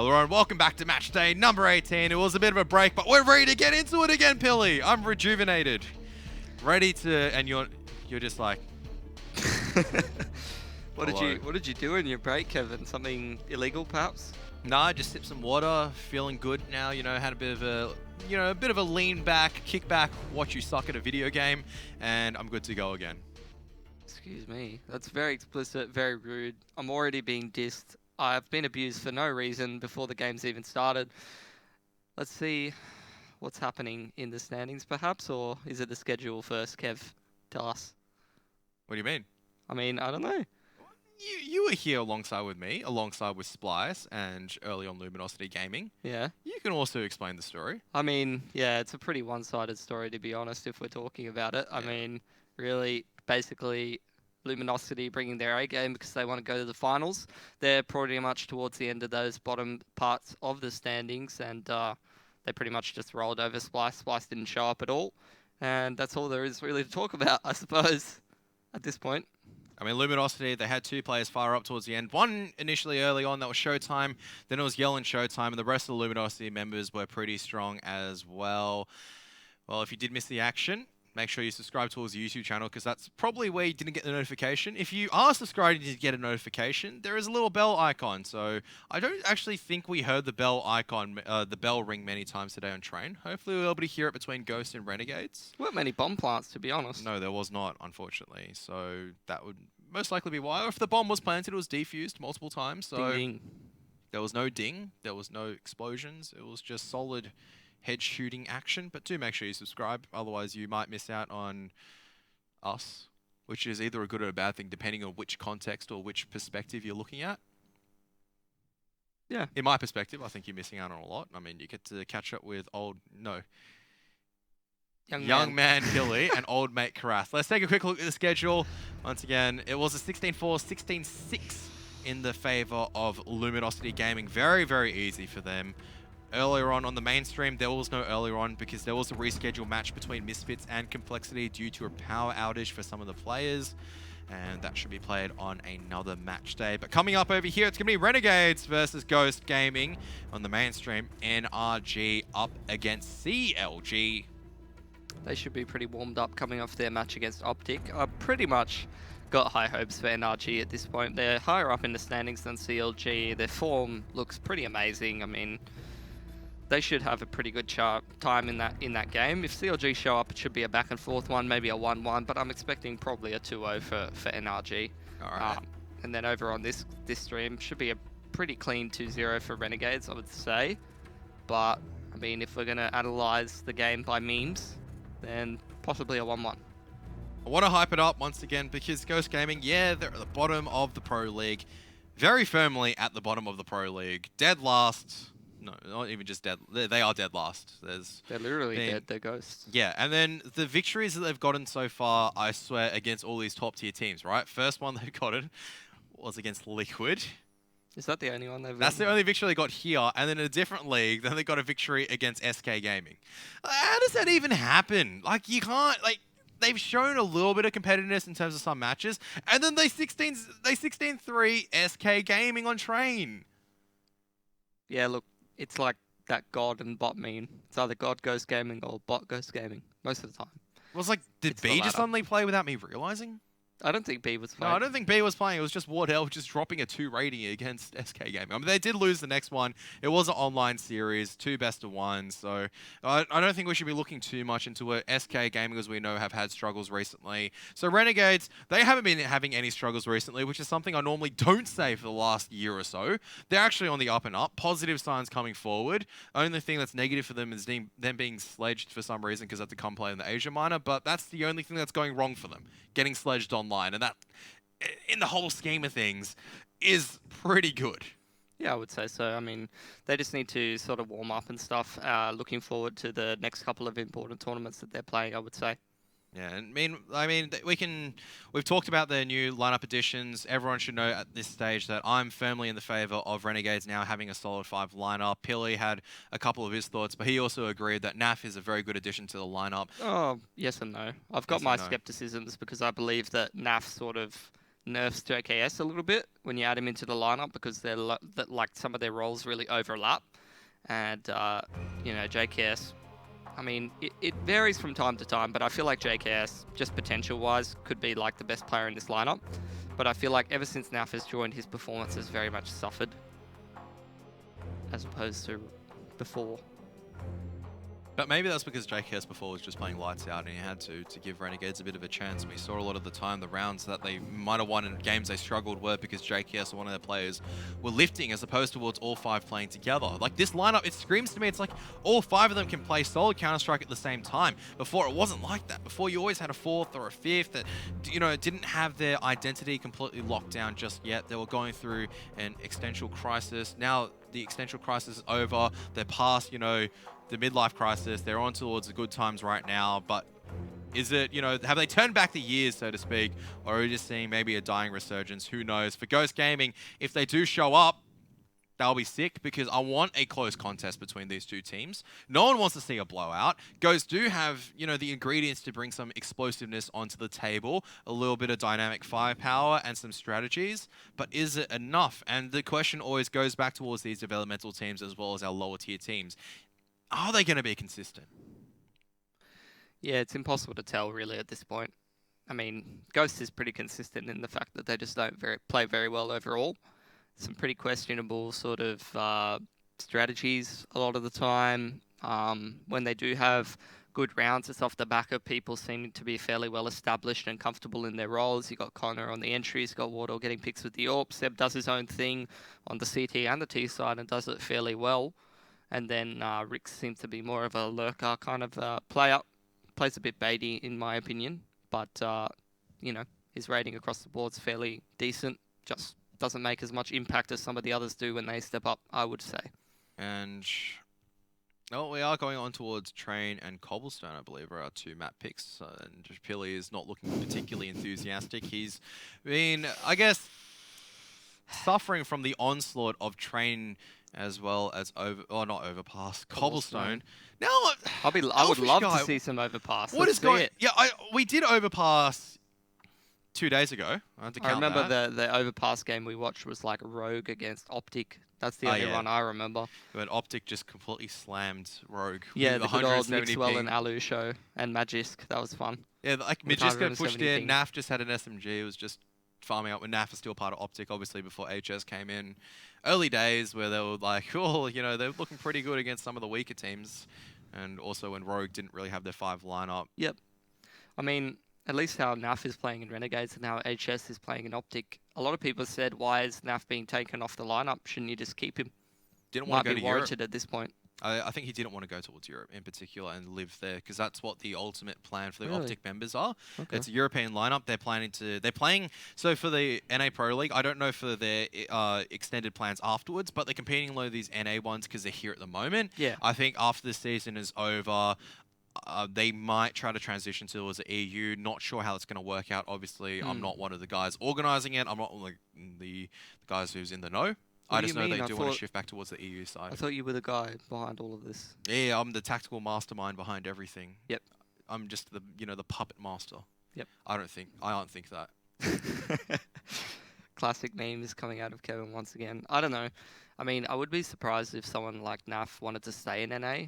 Hello and welcome back to match day number 18. It was a bit of a break, but we're ready to get into it again, Pilly. I'm rejuvenated. Ready to, and you're just like... What did you do in your break, Kevin? Something illegal, perhaps? Nah, just sip some water, feeling good now, had a bit of a lean back, kick back, watch you suck at a video game, and I'm good to go again. Excuse me. That's very explicit, very rude. I'm already being dissed. I've been abused for no reason before the game's even started. Let's see what's happening in the standings, perhaps, or is it the schedule first, Kev? Tell us. What do you mean? I mean, I don't know. You were here alongside with me, alongside with Splice and early on Luminosity Gaming. Yeah. You can also explain the story. I mean, yeah, it's a pretty one-sided story, to be honest, if we're talking about it. Yeah. I mean, really, basically, Luminosity bringing their A game because they want to go to the finals. They're pretty much towards the end of those bottom parts of the standings, and they pretty much just rolled over Splice. Splice didn't show up at all, and that's all there is really to talk about, I suppose, at this point. I mean, Luminosity, they had two players far up towards the end. One initially early on, that was Showtime. Then it was Yell and Showtime, and the rest of the Luminosity members were pretty strong as well. Well, if you did miss the action, make sure you subscribe to his YouTube channel, because that's probably where you didn't get the notification. If you are subscribed and you get a notification, there is a little bell icon. So I don't actually think we heard the bell icon, the bell ring many times today on train. Hopefully we'll be able to hear it between Ghost and Renegades. There weren't many bomb plants, to be honest. No, there was not, unfortunately. So that would most likely be why. Or if the bomb was planted, it was defused multiple times. So ding, ding. There was no ding. There was no explosions. It was just solid head shooting action. But do make sure you subscribe, otherwise you might miss out on us, which is either a good or a bad thing depending on which context or which perspective you're looking at. Yeah. In my perspective, I think you're missing out on a lot. I mean, you get to catch up with young man Billy and old mate Karath. Let's take a quick look at the schedule. Once again, it was a 16-4, 16-6 in the favor of Luminosity Gaming. Very, very easy for them. Earlier on the mainstream, there was no earlier on because there was a rescheduled match between Misfits and Complexity due to a power outage for some of the players. And that should be played on another match day. But coming up over here, it's going to be Renegades versus Ghost Gaming on the mainstream. NRG up against CLG. They should be pretty warmed up coming off their match against Optic. I've pretty much got high hopes for NRG at this point. They're higher up in the standings than CLG. Their form looks pretty amazing. I mean, they should have a pretty good time in that game. If CLG show up, it should be a back and forth one, maybe a 1-1, but I'm expecting probably a 2-0 for NRG. All right. And then over on this stream, should be a pretty clean 2-0 for Renegades, I would say. But, I mean, if we're going to analyze the game by memes, then possibly a 1-1. I want to hype it up once again because Ghost Gaming, yeah, they're at the bottom of the Pro League. Very firmly at the bottom of the Pro League. Dead last. No, not even just dead. They are dead last. They're literally dead. They're ghosts. Yeah, and then the victories that they've gotten so far, I swear, against all these top-tier teams, right? First one they've gotten was against Liquid. Is that the only one they've That's the only victory they got here. And then in a different league, then they got a victory against SK Gaming. How does that even happen? Like, you can't... Like, they've shown a little bit of competitiveness in terms of some matches. And then they 16-3 SK Gaming on train. Yeah, look, it's like that God and bot meme. It's either God Ghost Gaming or bot Ghost Gaming most of the time. It was like, did B just suddenly play without me realizing? I don't think B was playing. No, I don't think B was playing. It was just Wardell just dropping a 2 rating against SK Gaming. I mean, they did lose the next one. It was an online series, 2 best-of-1s. So I don't think we should be looking too much into it. SK Gaming, as we know, have had struggles recently. So Renegades, they haven't been having any struggles recently, which is something I normally don't say for the last year or so. They're actually on the up and up. Positive signs coming forward. Only thing that's negative for them is them being sledged for some reason because they have to come play in the Asia Minor. But that's the only thing that's going wrong for them. Getting sledged online, and that, in the whole scheme of things, is pretty good. Yeah, I would say so. I mean, they just need to sort of warm up and stuff. Looking forward to the next couple of important tournaments that they're playing, I would say. Yeah, I mean, we've talked about the new lineup additions. Everyone should know at this stage that I'm firmly in the favor of Renegades now having a solid 5 lineup. Pilly had a couple of his thoughts, but he also agreed that NAF is a very good addition to the lineup. Oh, yes and no. I've got my skepticisms because I believe that NAF sort of nerfs JKS a little bit when you add him into the lineup because like some of their roles really overlap, and JKS. I mean, it varies from time to time, but I feel like JKS, just potential-wise, could be like the best player in this lineup. But I feel like ever since Naf has joined, his performance has very much suffered, as opposed to before. But maybe that's because JKS before was just playing lights out and he had to give Renegades a bit of a chance. We saw a lot of the time the rounds that they might have won in games they struggled were because JKS or one of their players were lifting as opposed towards all 5 playing together. Like this lineup, it screams to me, it's like all 5 of them can play solid Counter-Strike at the same time. Before it wasn't like that. Before you always had a 4th or a 5th that, didn't have their identity completely locked down just yet. They were going through an existential crisis. Now the existential crisis is over. They're past, the midlife crisis. They're on towards the good times right now, but is it, have they turned back the years, so to speak, or are we just seeing maybe a dying resurgence? Who knows? For Ghost Gaming, if they do show up, they'll be sick because I want a close contest between these two teams. No one wants to see a blowout. Ghosts do have, the ingredients to bring some explosiveness onto the table, a little bit of dynamic firepower and some strategies, but is it enough? And the question always goes back towards these developmental teams as well as our lower tier teams. Are they going to be consistent? Yeah, it's impossible to tell really at this point. I mean, Ghost is pretty consistent in the fact that they just don't play very well overall. Some pretty questionable sort of strategies a lot of the time. When they do have good rounds, it's off the back of people seeming to be fairly well established and comfortable in their roles. You got Connor on the entries, got Wardle getting picks with the AWP. Seb does his own thing on the CT and the T side and does it fairly well. And then Rick seems to be more of a lurker kind of player. Plays a bit baity, in my opinion. But, his rating across the board's fairly decent. Just doesn't make as much impact as some of the others do when they step up, I would say. And, we are going on towards Train and Cobblestone, I believe, are our 2 map picks. And Pili is not looking particularly enthusiastic. He's been, I guess, suffering from the onslaught of Train as well as not Overpass, Cobblestone. Now, I would love to see some Overpass. What is going? Yeah, we did Overpass 2 days ago. I remember the Overpass game we watched was like Rogue against Optic. That's the only one I remember. But Optic just completely slammed Rogue. Yeah, the good old Mixwell and Alu show and Magisk. That was fun. Yeah, like Magisk pushed in. Naf just had an SMG. It was just farming up when Naf is still part of Optic, obviously, before HS came in. Early days where they were like, they were looking pretty good against some of the weaker teams. And also when Rogue didn't really have their 5 lineup. Yep. I mean, at least how Naf is playing in Renegades and how HS is playing in Optic. A lot of people said, why is Naf being taken off the lineup? Shouldn't you just keep him? Didn't want to go to Europe. Might be warranted at this point. I think he didn't want to go towards Europe in particular and live there because that's what the ultimate plan for the Optic members are. Okay. It's a European lineup. They're playing. So for the NA Pro League, I don't know for their extended plans afterwards, but they're competing in a lot of these NA ones because they're here at the moment. Yeah. I think after the season is over, they might try to transition towards the EU. Not sure how it's going to work out. Obviously, I'm not one of the guys organizing it. I'm not like the guys who's in the know. I just know they do want to shift back towards the EU side. I thought you were the guy behind all of this. Yeah, I'm the tactical mastermind behind everything. Yep. I'm just the the puppet master. Yep. I don't think that. Classic memes coming out of Kevin once again. I don't know. I mean, I would be surprised if someone like Naf wanted to stay in NA.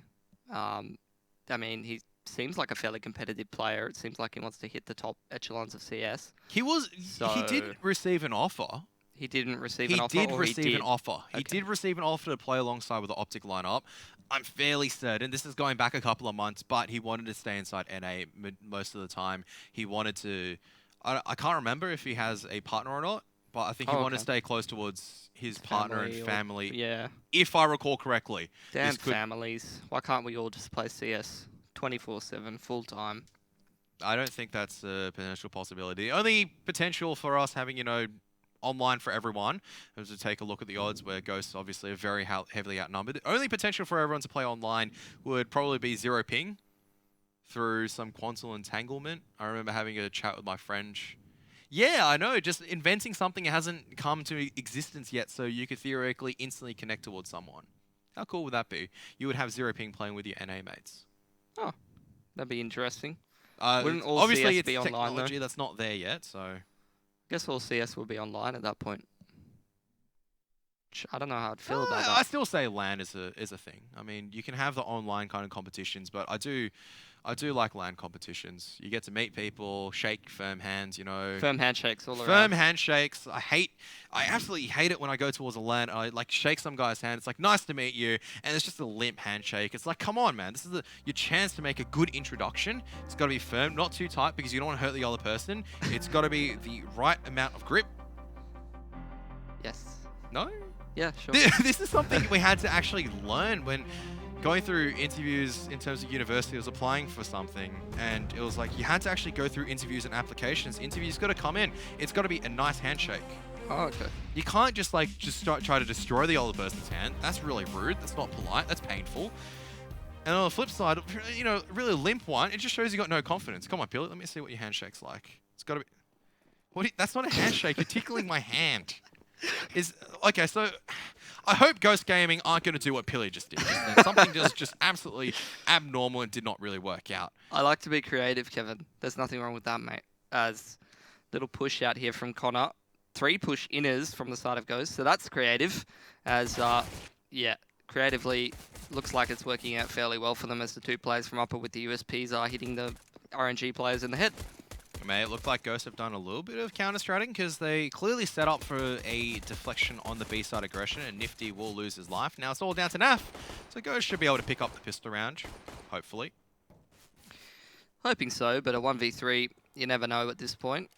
I mean, he seems like a fairly competitive player. It seems like he wants to hit the top echelons of CS. He did receive an offer. He didn't receive an offer? He did receive an offer. He did receive an offer to play alongside with the Optic lineup. I'm fairly certain, this is going back a couple of months, but he wanted to stay inside NA most of the time. He wanted to... I can't remember if he has a partner or not, but I think he wanted to stay close towards his partner and family. Yeah. If I recall correctly. Damn families. Why can't we all just play CS 24/7 full time? I don't think that's a potential possibility. The only potential for us having, online for everyone is to take a look at the odds where Ghosts obviously are very heavily outnumbered. The only potential for everyone to play online would probably be 0 ping through some quantal entanglement. I remember having a chat with my friend. Yeah, I know, just inventing something that hasn't come to existence yet so you could theoretically instantly connect towards someone. How cool would that be? You would have 0 ping playing with your NA mates. Oh, that'd be interesting. Wouldn't all obviously CS be online, technology though? That's not there yet, so... Guess all CS will be online at that point. I don't know how I'd feel about I that. still say LAN is a thing. I mean, you can have the online kind of competitions, but I do like LAN competitions. You get to meet people, shake firm hands, you know. Firm handshakes all Firm around. handshakes. I absolutely hate it when I go towards a LAN. I like shake some guy's hand. It's like, nice to meet you, and it's just a limp handshake. It's like, come on, man. This is your chance to make a good introduction. It's got to be firm, not too tight, because you don't want to hurt the other person. It's got to be the right amount of grip. Yes. No? Yeah, sure. This is something we had to actually learn when going through interviews in terms of university. I was applying for something, and it was like you had to actually go through interviews and applications. Interviews got to come in. It's got to be a nice handshake. Oh, okay. You can't just try to destroy the other person's hand. That's really rude. That's not polite. That's painful. And on the flip side, you know, really limp one, it just shows you got no confidence. Come on, Billy, let me see what your handshake's like. It's got to be... That's not a handshake. You're tickling my hand. Okay, so I hope Ghost Gaming aren't going to do what Pilly just did. Something just absolutely abnormal and did not really work out. I like to be creative, Kevin. There's nothing wrong with that, mate. As little push out here from Connor. 3 push inners from the side of Ghost, so that's creative. As, yeah, creatively looks like it's working out fairly well for them as the 2 players from upper with the USPs are hitting the RNG players in the head. It looked like Ghosts have done a little bit of counter-stratting because they clearly set up for a deflection on the B-side aggression, and Nifty will lose his life. Now it's all down to Naf, so Ghost should be able to pick up the pistol round, hopefully. Hoping so, but a 1v3, you never know at this point.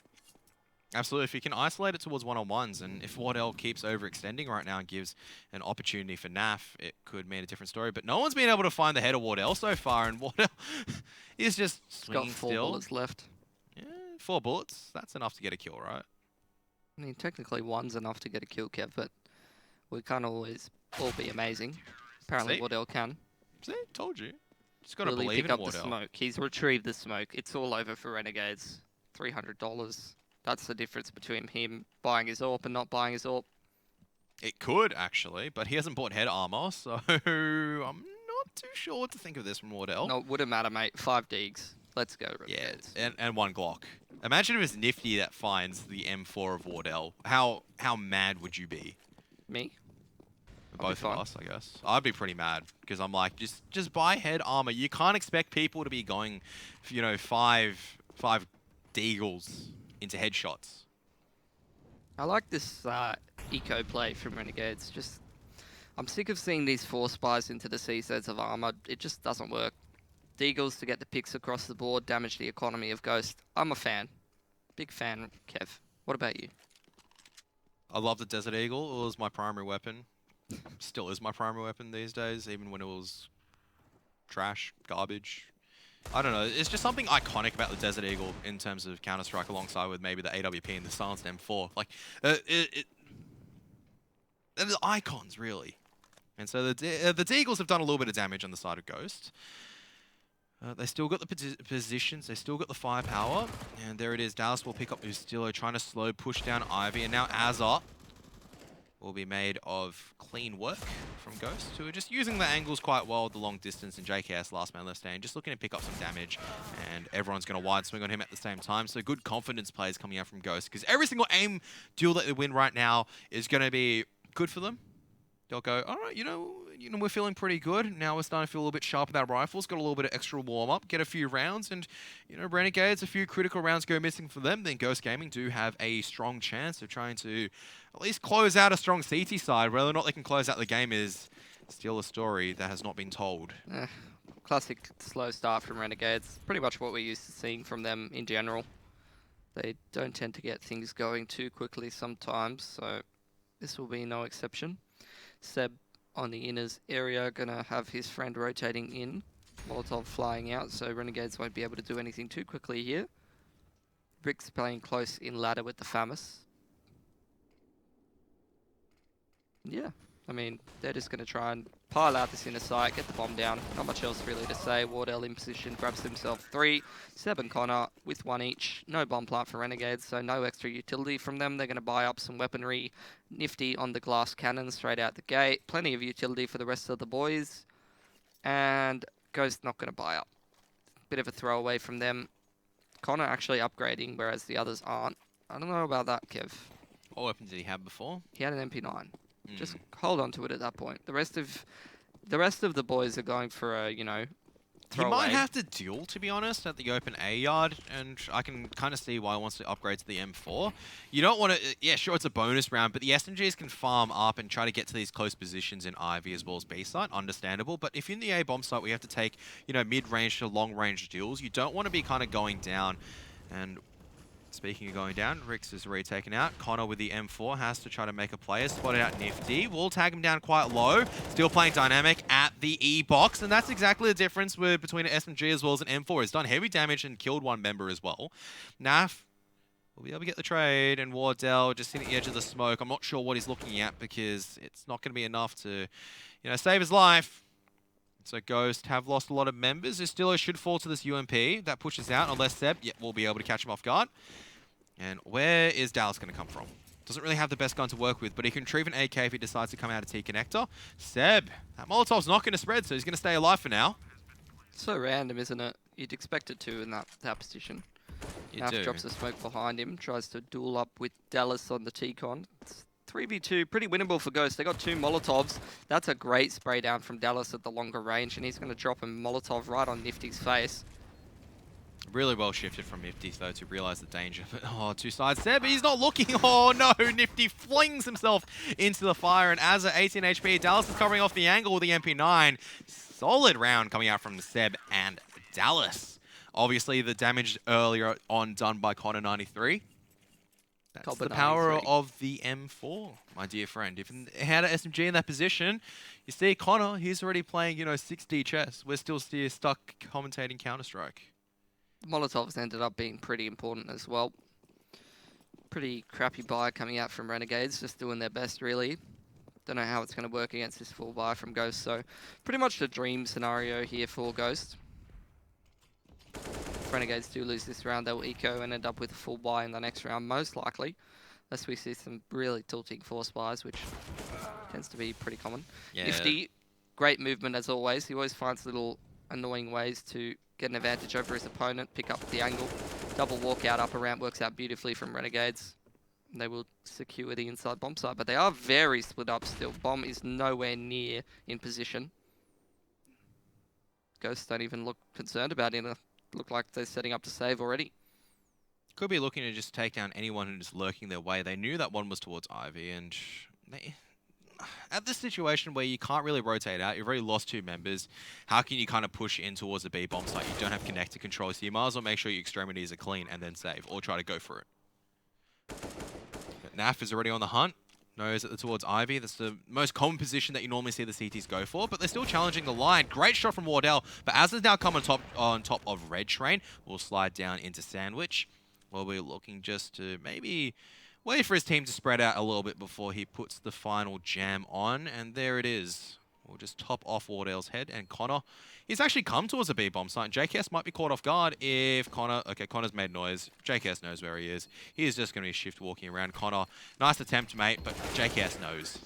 Absolutely, if you can isolate it towards one-on-ones, and if Wardell keeps overextending right now and gives an opportunity for Naf, it could mean a different story. But no one's been able to find the head of Wardell so far, and Wardell is just swinging got 4 still. bullets left. Yeah, 4 bullets. That's enough to get a kill, right? I mean, technically 1's enough to get a kill, Kev, but we can't always all be amazing. Apparently, See? Wardell can. See, told you. Just gotta Really believe pick in up Wardell. the smoke. He's retrieved the smoke. It's all over for Renegades. $300. That's the difference between him buying his AWP and not buying his AWP. It could, actually, but he hasn't bought head armor, so I'm not too sure what to think of this from Wardell. No, it wouldn't matter, mate. 5 Deegs. Let's go, Yeah, Renegades. and 1 Glock. Imagine if it's Nifty that finds the M4 of Wardell. How mad would you be? Me? Both of us, I guess. I'd be pretty mad because I'm like, just buy head armor. You can't expect people to be going, you know, five deagles into headshots. I like this eco play from Renegades. I'm sick of seeing these 4 spies into the C sets of armor. It just doesn't work. Deagles to get the picks across the board, damage the economy of Ghost. I'm a fan. Big fan, Kev. What about you? I love the Desert Eagle. It was my primary weapon. Still is my primary weapon these days, even when it was trash, garbage. I don't know. It's just something iconic about the Desert Eagle in terms of Counter-Strike alongside with maybe the AWP and the Silenced M4. Like, they're the icons, really. And so the Deagles have done a little bit of damage on the side of Ghost. They still got the positions, they still got the firepower, and there it is. Dallas will pick up Ustilo, trying to slow push down Ivy, and now Azar will be made of clean work from Ghost, who are just using the angles quite well at the long distance, and JKS, last man left standing, just looking to pick up some damage, and everyone's going to wide swing on him at the same time, so good confidence plays coming out from Ghost, because every single aim duel that they win right now is going to be good for them. They'll go, all right, you know, we're feeling pretty good. Now we're starting to feel a little bit sharp with our rifles. Got a little bit of extra warm-up, get a few rounds, and, you know, Renegades, a few critical rounds go missing for them. Then Ghost Gaming do have a strong chance of trying to at least close out a strong CT side. Whether or not they can close out the game is still a story that has not been told. Classic slow start from Renegades. Pretty much what we're used to seeing from them in general. They don't tend to get things going too quickly sometimes, so this will be no exception. Seb on the inners area, gonna have his friend rotating in. Molotov flying out, so Renegades won't be able to do anything too quickly here. Rick's playing close in ladder with the FAMAS. Yeah, I mean, they're just gonna try and pile out this inner site, get the bomb down. Not much else really to say. Wardell in position, grabs himself 3. Seb and Connor with 1 each. No bomb plant for Renegades, so no extra utility from them. They're going to buy up some weaponry. Nifty on the glass cannon straight out the gate. Plenty of utility for the rest of the boys. And Ghost not going to buy up. Bit of a throwaway from them. Connor actually upgrading, whereas the others aren't. I don't know about that, Kev. What weapon did he have before? He had an MP9. Just hold on to it at that point. The rest of the boys are going for a, He throwaway. might have to duel, to be honest, at the open A yard, and I can kind of see why he wants to upgrade to the M4. You don't want to... Yeah, sure, it's a bonus round, but the SMGs can farm up and try to get to these close positions in Ivy as well as B site. Understandable. But if you're in the A bomb site, we have to take, mid-range to long-range duels. You don't want to be kind of going down. And speaking of going down, Rix is already taken out. Connor with the M4 has to try to make a play. Spotted out Nifty. Will tag him down quite low. Still playing dynamic at the E box, and that's exactly the difference between an SMG as well as an M4. It's done heavy damage and killed one member as well. Naf will be able to get the trade, and Wardell just sitting at the edge of the smoke. I'm not sure what he's looking at because it's not going to be enough to, save his life. So Ghost have lost a lot of members. Estillo should fall to this UMP. That pushes out, unless Seb will be able to catch him off guard. And where is Dallas going to come from? Doesn't really have the best gun to work with, but he can retrieve an AK if he decides to come out of T-Connector. Seb, that Molotov's not going to spread, so he's going to stay alive for now. So random, isn't it? You'd expect it to in that position. You do. Drops the smoke behind him, tries to duel up with Dallas on the T-Con. It's 3v2, pretty winnable for Ghost. They got 2 Molotovs. That's a great spray down from Dallas at the longer range, and he's going to drop a Molotov right on Nifty's face. Really well shifted from Nifty, though, to realize the danger. But, two sides there, but he's not looking. Oh, no. Nifty flings himself into the fire. And as at 18 HP, Dallas is covering off the angle with the MP9. Solid round coming out from Seb and Dallas. Obviously, the damage earlier on done by Connor 93. That's Copper the power 93. of the M4, my dear friend. If he had an SMG in that position, you see Connor, he's already playing, 6D chess. We're still stuck commentating Counter-Strike. Molotovs ended up being pretty important as well. Pretty crappy buy coming out from Renegades, just doing their best really. Don't know how it's going to work against this full buy from Ghost, so pretty much the dream scenario here for Ghost. If Renegades do lose this round, they'll eco and end up with a full buy in the next round, most likely. Unless we see some really tilting force buys, which tends to be pretty common. Yeah. Nifty, great movement as always. He always finds little annoying ways to get an advantage over his opponent, pick up the angle. Double walkout upper ramp works out beautifully from Renegades. They will secure the inside bomb site, but they are very split up still. Bomb is nowhere near in position. Ghosts don't even look concerned about it. Look like they're setting up to save already. Could be looking to just take down anyone who's lurking their way. They knew that one was towards Ivy, and at this situation where you can't really rotate out, you've already lost 2 members, how can you kind of push in towards the B bomb site? You don't have connector control, so you might as well make sure your extremities are clean and then save, or try to go for it. But Naf is already on the hunt. Knows that towards Ivy. That's the most common position that you normally see the CTs go for, but they're still challenging the line. Great shot from Wardell, but as has now come on top of Red Train, we'll slide down into Sandwich. We'll be looking just to maybe wait for his team to spread out a little bit before he puts the final jam on, and there it is. We'll just top off Wardell's head, and Connor, he's actually come towards the B bomb site. JKS might be caught off guard if Connor's made noise. JKS knows where he is. He is just going to be shift walking around. Connor, nice attempt, mate, but JKS knows.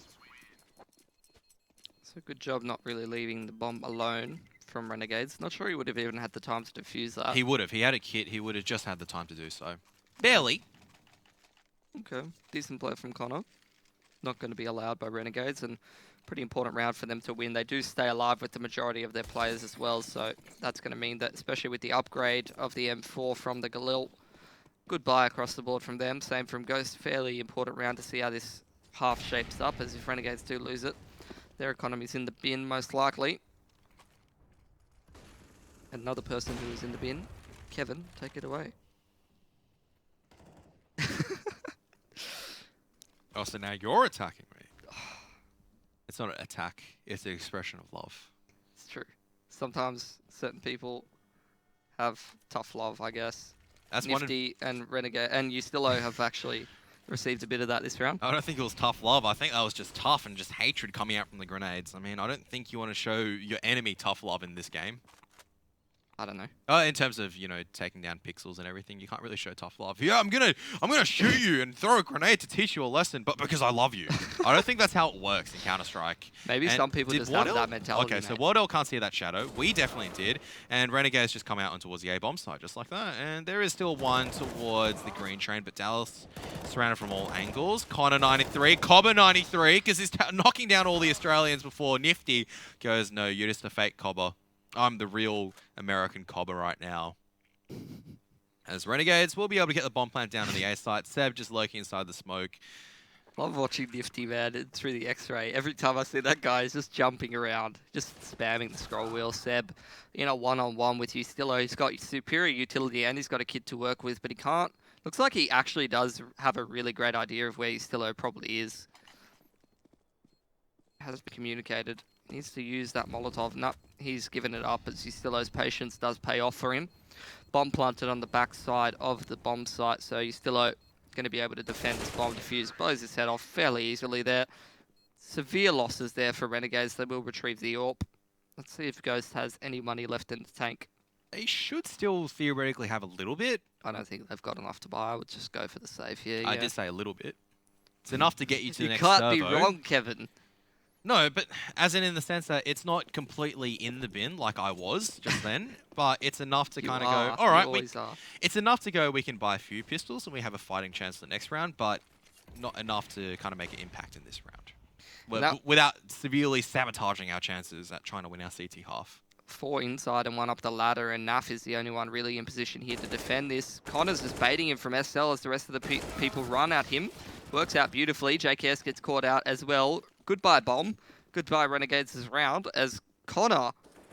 So good job not really leaving the bomb alone from Renegades. Not sure he would have even had the time to defuse that. He would have. He had a kit. He would have just had the time to do so. Barely. Okay, decent play from Connor. Not going to be allowed by Renegades, and pretty important round for them to win. They do stay alive with the majority of their players as well, so that's going to mean that, especially with the upgrade of the M4 from the Galil, good buy across the board from them. Same from Ghost. Fairly important round to see how this half shapes up, as if Renegades do lose it, their economy's in the bin most likely. Another person who is in the bin, Kevin, take it away. Oh, so now you're attacking me. It's not an attack. It's an expression of love. It's true. Sometimes certain people have tough love, I guess. That's Nifty and Renegade and Ustillo have actually received a bit of that this round. I don't think it was tough love. I think that was just tough and just hatred coming out from the grenades. I mean, I don't think you want to show your enemy tough love in this game. I don't know. In terms of, taking down pixels and everything, you can't really show tough love. Yeah, I'm gonna shoot you and throw a grenade to teach you a lesson, but because I love you. I don't think that's how it works in Counter-Strike. Maybe And some people did just Wardell? have that mentality. Okay, so mate. Wardell can't see that shadow. We definitely did. And Renegades just come out and towards the A-bomb side, just like that. And there is still one towards the green train, but Dallas surrounded from all angles. Connor 93, Cobber 93, because he's knocking down all the Australians before Nifty goes, no, you're just a fake Cobber. I'm the real American Cobber right now. As Renegades will be able to get the bomb plant down on the A site. Seb just lurking inside the smoke. Love watching Nifty, man, through the X-ray. Every time I see that guy, he's just jumping around, just spamming the scroll wheel. Seb in a one-on-one with Ustillo. He's got superior utility and he's got a kid to work with, but he can't. Looks like he actually does have a really great idea of where Ustillo probably is. Has been communicated. Needs to use that Molotov. No, he's given it up as Ustillo's patience does pay off for him. Bomb planted on the back side of the bomb site, so Ustillo going to be able to defend this bomb defuse. Blows his head off fairly easily there. Severe losses there for Renegades. They will retrieve the AWP. Let's see if Ghost has any money left in the tank. They should still theoretically have a little bit. I don't think they've got enough to buy. I would just go for the save here. I did say a little bit. It's enough to get you to the next You can't be servo. wrong, Kevin. No, but as in the sense that it's not completely in the bin like I was just then, but it's enough to kind of go, all right, it's enough to go, we can buy a few pistols and we have a fighting chance for the next round, but not enough to kind of make an impact in this round. Without severely sabotaging our chances at trying to win our CT half. 4 inside and 1 up the ladder, and Naf is the only one really in position here to defend this. Connor's just baiting him from SL as the rest of the people run at him. Works out beautifully. JKS gets caught out as well. Goodbye, Bomb. Goodbye, Renegades' round, as Connor,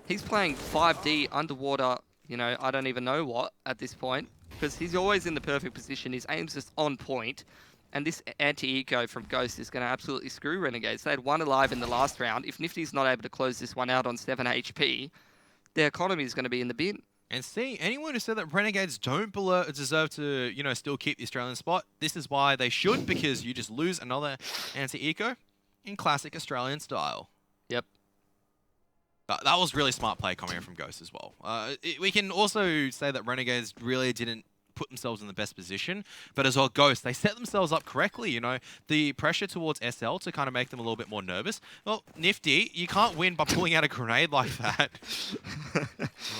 he's playing 5D underwater, I don't even know what at this point, because he's always in the perfect position. His aim's just on point, and this anti-eco from Ghost is going to absolutely screw Renegades. They had 1 alive in the last round. If Nifty's not able to close this one out on 7 HP, their economy is going to be in the bin. And see, anyone who said that Renegades don't deserve to, still keep the Australian spot, this is why they should, because you just lose another anti-eco in classic Australian style. Yep. That was really smart play coming from Ghost as well. We can also say that Renegades really didn't put themselves in the best position, but as well, Ghost, they set themselves up correctly, the pressure towards SL to kind of make them a little bit more nervous. Well, Nifty, you can't win by pulling out a grenade like that.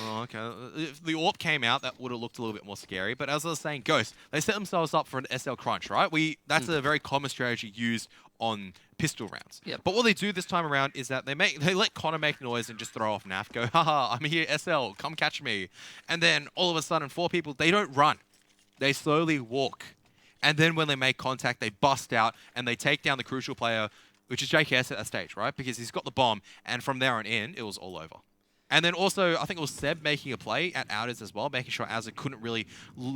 Oh, okay. If the AWP came out, that would have looked a little bit more scary, but as I was saying, Ghost, they set themselves up for an SL crunch, right? That's a very common strategy used on pistol rounds. Yep. But what they do this time around is that they let Connor make noise and just throw off Naf, go, haha, I'm here, SL, come catch me. And then all of a sudden, 4 people, they don't run. They slowly walk. And then when they make contact, they bust out and they take down the crucial player, which is JKS at that stage, right? Because he's got the bomb. And from there on in, it was all over. And then also, I think it was Seb making a play at Outers as well, making sure Azza couldn't really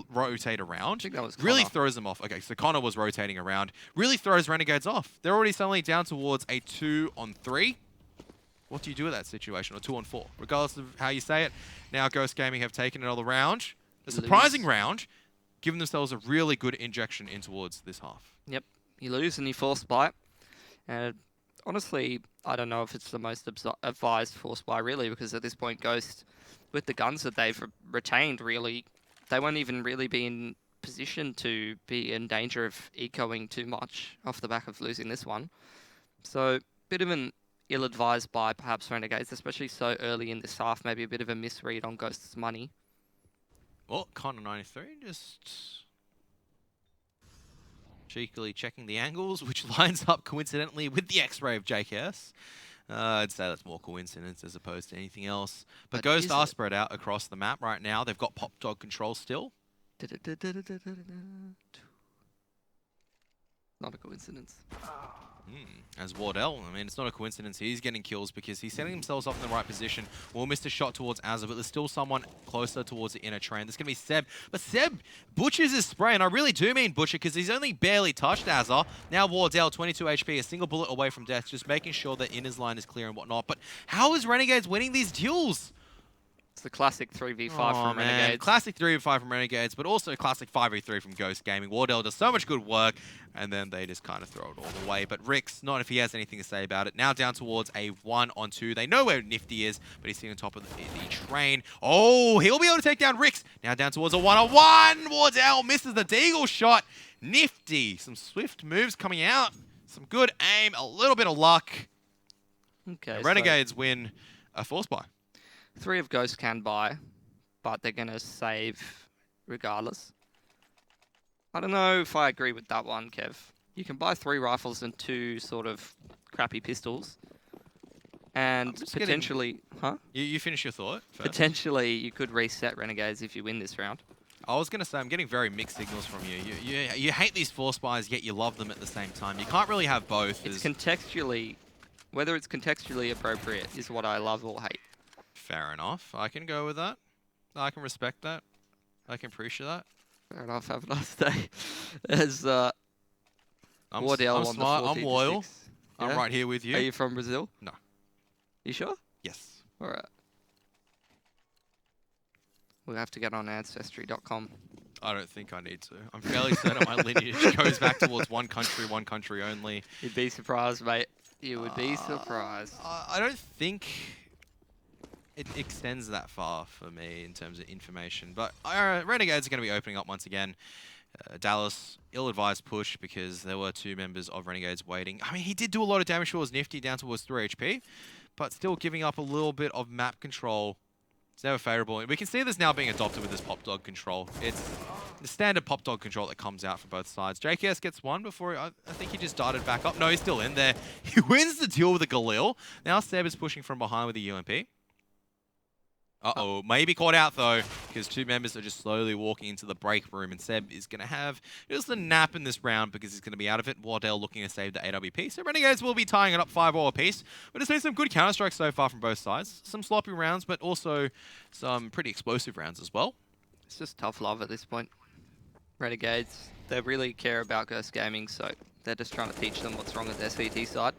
rotate around. I think that was really Connor. throws them off. Okay, so Connor was rotating around. Really throws Renegades off. They're already suddenly down towards a 2-on-3. What do you do with that situation? Or 2-on-4? Regardless of how you say it. Now Ghost Gaming have taken another round. A surprising round, giving themselves a really good injection in towards this half. Yep. You lose and you force buy. And honestly, I don't know if it's the most advised force buy, really, because at this point, Ghost, with the guns that they've retained, really, they won't even really be in position to be in danger of ecoing too much off the back of losing this one. So, bit of an ill-advised buy, perhaps, Renegades, especially so early in this half. Maybe a bit of a misread on Ghost's money. Well, Connor 93 just cheekily checking the angles, which lines up coincidentally with the X-ray of JKS. I'd say that's more coincidence as opposed to anything else. But Ghost are spread out across the map right now. They've got Pop Dog control still. Not a coincidence. As Wardell, I mean, it's not a coincidence he's getting kills because he's setting himself up in the right position. Will missed a shot towards Azza, but there's still someone closer towards the inner train. There's going to be Seb, but Seb butchers his spray, and I really do mean butcher because he's only barely touched Azza. Now Wardell, 22 HP, a single bullet away from death, just making sure that inner's line is clear and whatnot. But how is Renegades winning these duels? It's the classic 3v5 Oh, from man. Renegades. Classic 3v5 from Renegades, but also classic 5v3 from Ghost Gaming. Wardell does so much good work, and then they just kind of throw it all away. But Rix, not if he has anything to say about it. Now down towards a 1-on-2. They know where Nifty is, but he's sitting on top of the train. Oh, he'll be able to take down Rix. Now down towards a 1-on-1. Wardell misses the deagle shot. Nifty. Some swift moves coming out. Some good aim. A little bit of luck. Okay. And Renegades win a force buy. 3 of Ghost can buy, but they're going to save regardless. I don't know if I agree with that one, Kev. You can buy 3 rifles and 2 sort of crappy pistols. And potentially... Huh? You finish your thought first. Potentially, you could reset Renegades if you win this round. I was going to say, I'm getting very mixed signals from you. You hate these force buys, yet you love them at the same time. You can't really have both. It's contextually... Whether it's contextually appropriate is what I love or hate. Fair enough. I can go with that. I can respect that. I can appreciate that. Fair enough. Have a nice day. As Wardell I'm on smart. the I'm loyal. 14-6. I'm Yeah? right here with you. Are you from Brazil? No. You sure? Yes. All right. We'll have to get on Ancestry.com. I don't think I need to. I'm fairly certain my lineage goes back towards one country only. You'd be surprised, mate. You would be surprised. I don't think it extends that far for me in terms of information. But Renegades are going to be opening up once again. Dallas, ill-advised push because there were 2 members of Renegades waiting. I mean, he did do a lot of damage towards Nifty, down towards 3 HP, but still giving up a little bit of map control. It's never favorable. We can see this now being adopted with this Pop Dog control. It's the standard Pop Dog control that comes out from both sides. JKS gets one before, I think he just darted back up. No, he's still in there. He wins the deal with a Galil. Now Seb is pushing from behind with the UMP. Uh-oh, maybe caught out though, because 2 members are just slowly walking into the break room, and Seb is going to have just a nap in this round because he's going to be out of it. Wardell looking to save the AWP, so Renegades will be tying it up 5-all apiece. But it's been some good counter-strikes so far from both sides. Some sloppy rounds, but also some pretty explosive rounds as well. It's just tough love at this point. Renegades, they really care about Ghost Gaming, so they're just trying to teach them what's wrong with their CT side.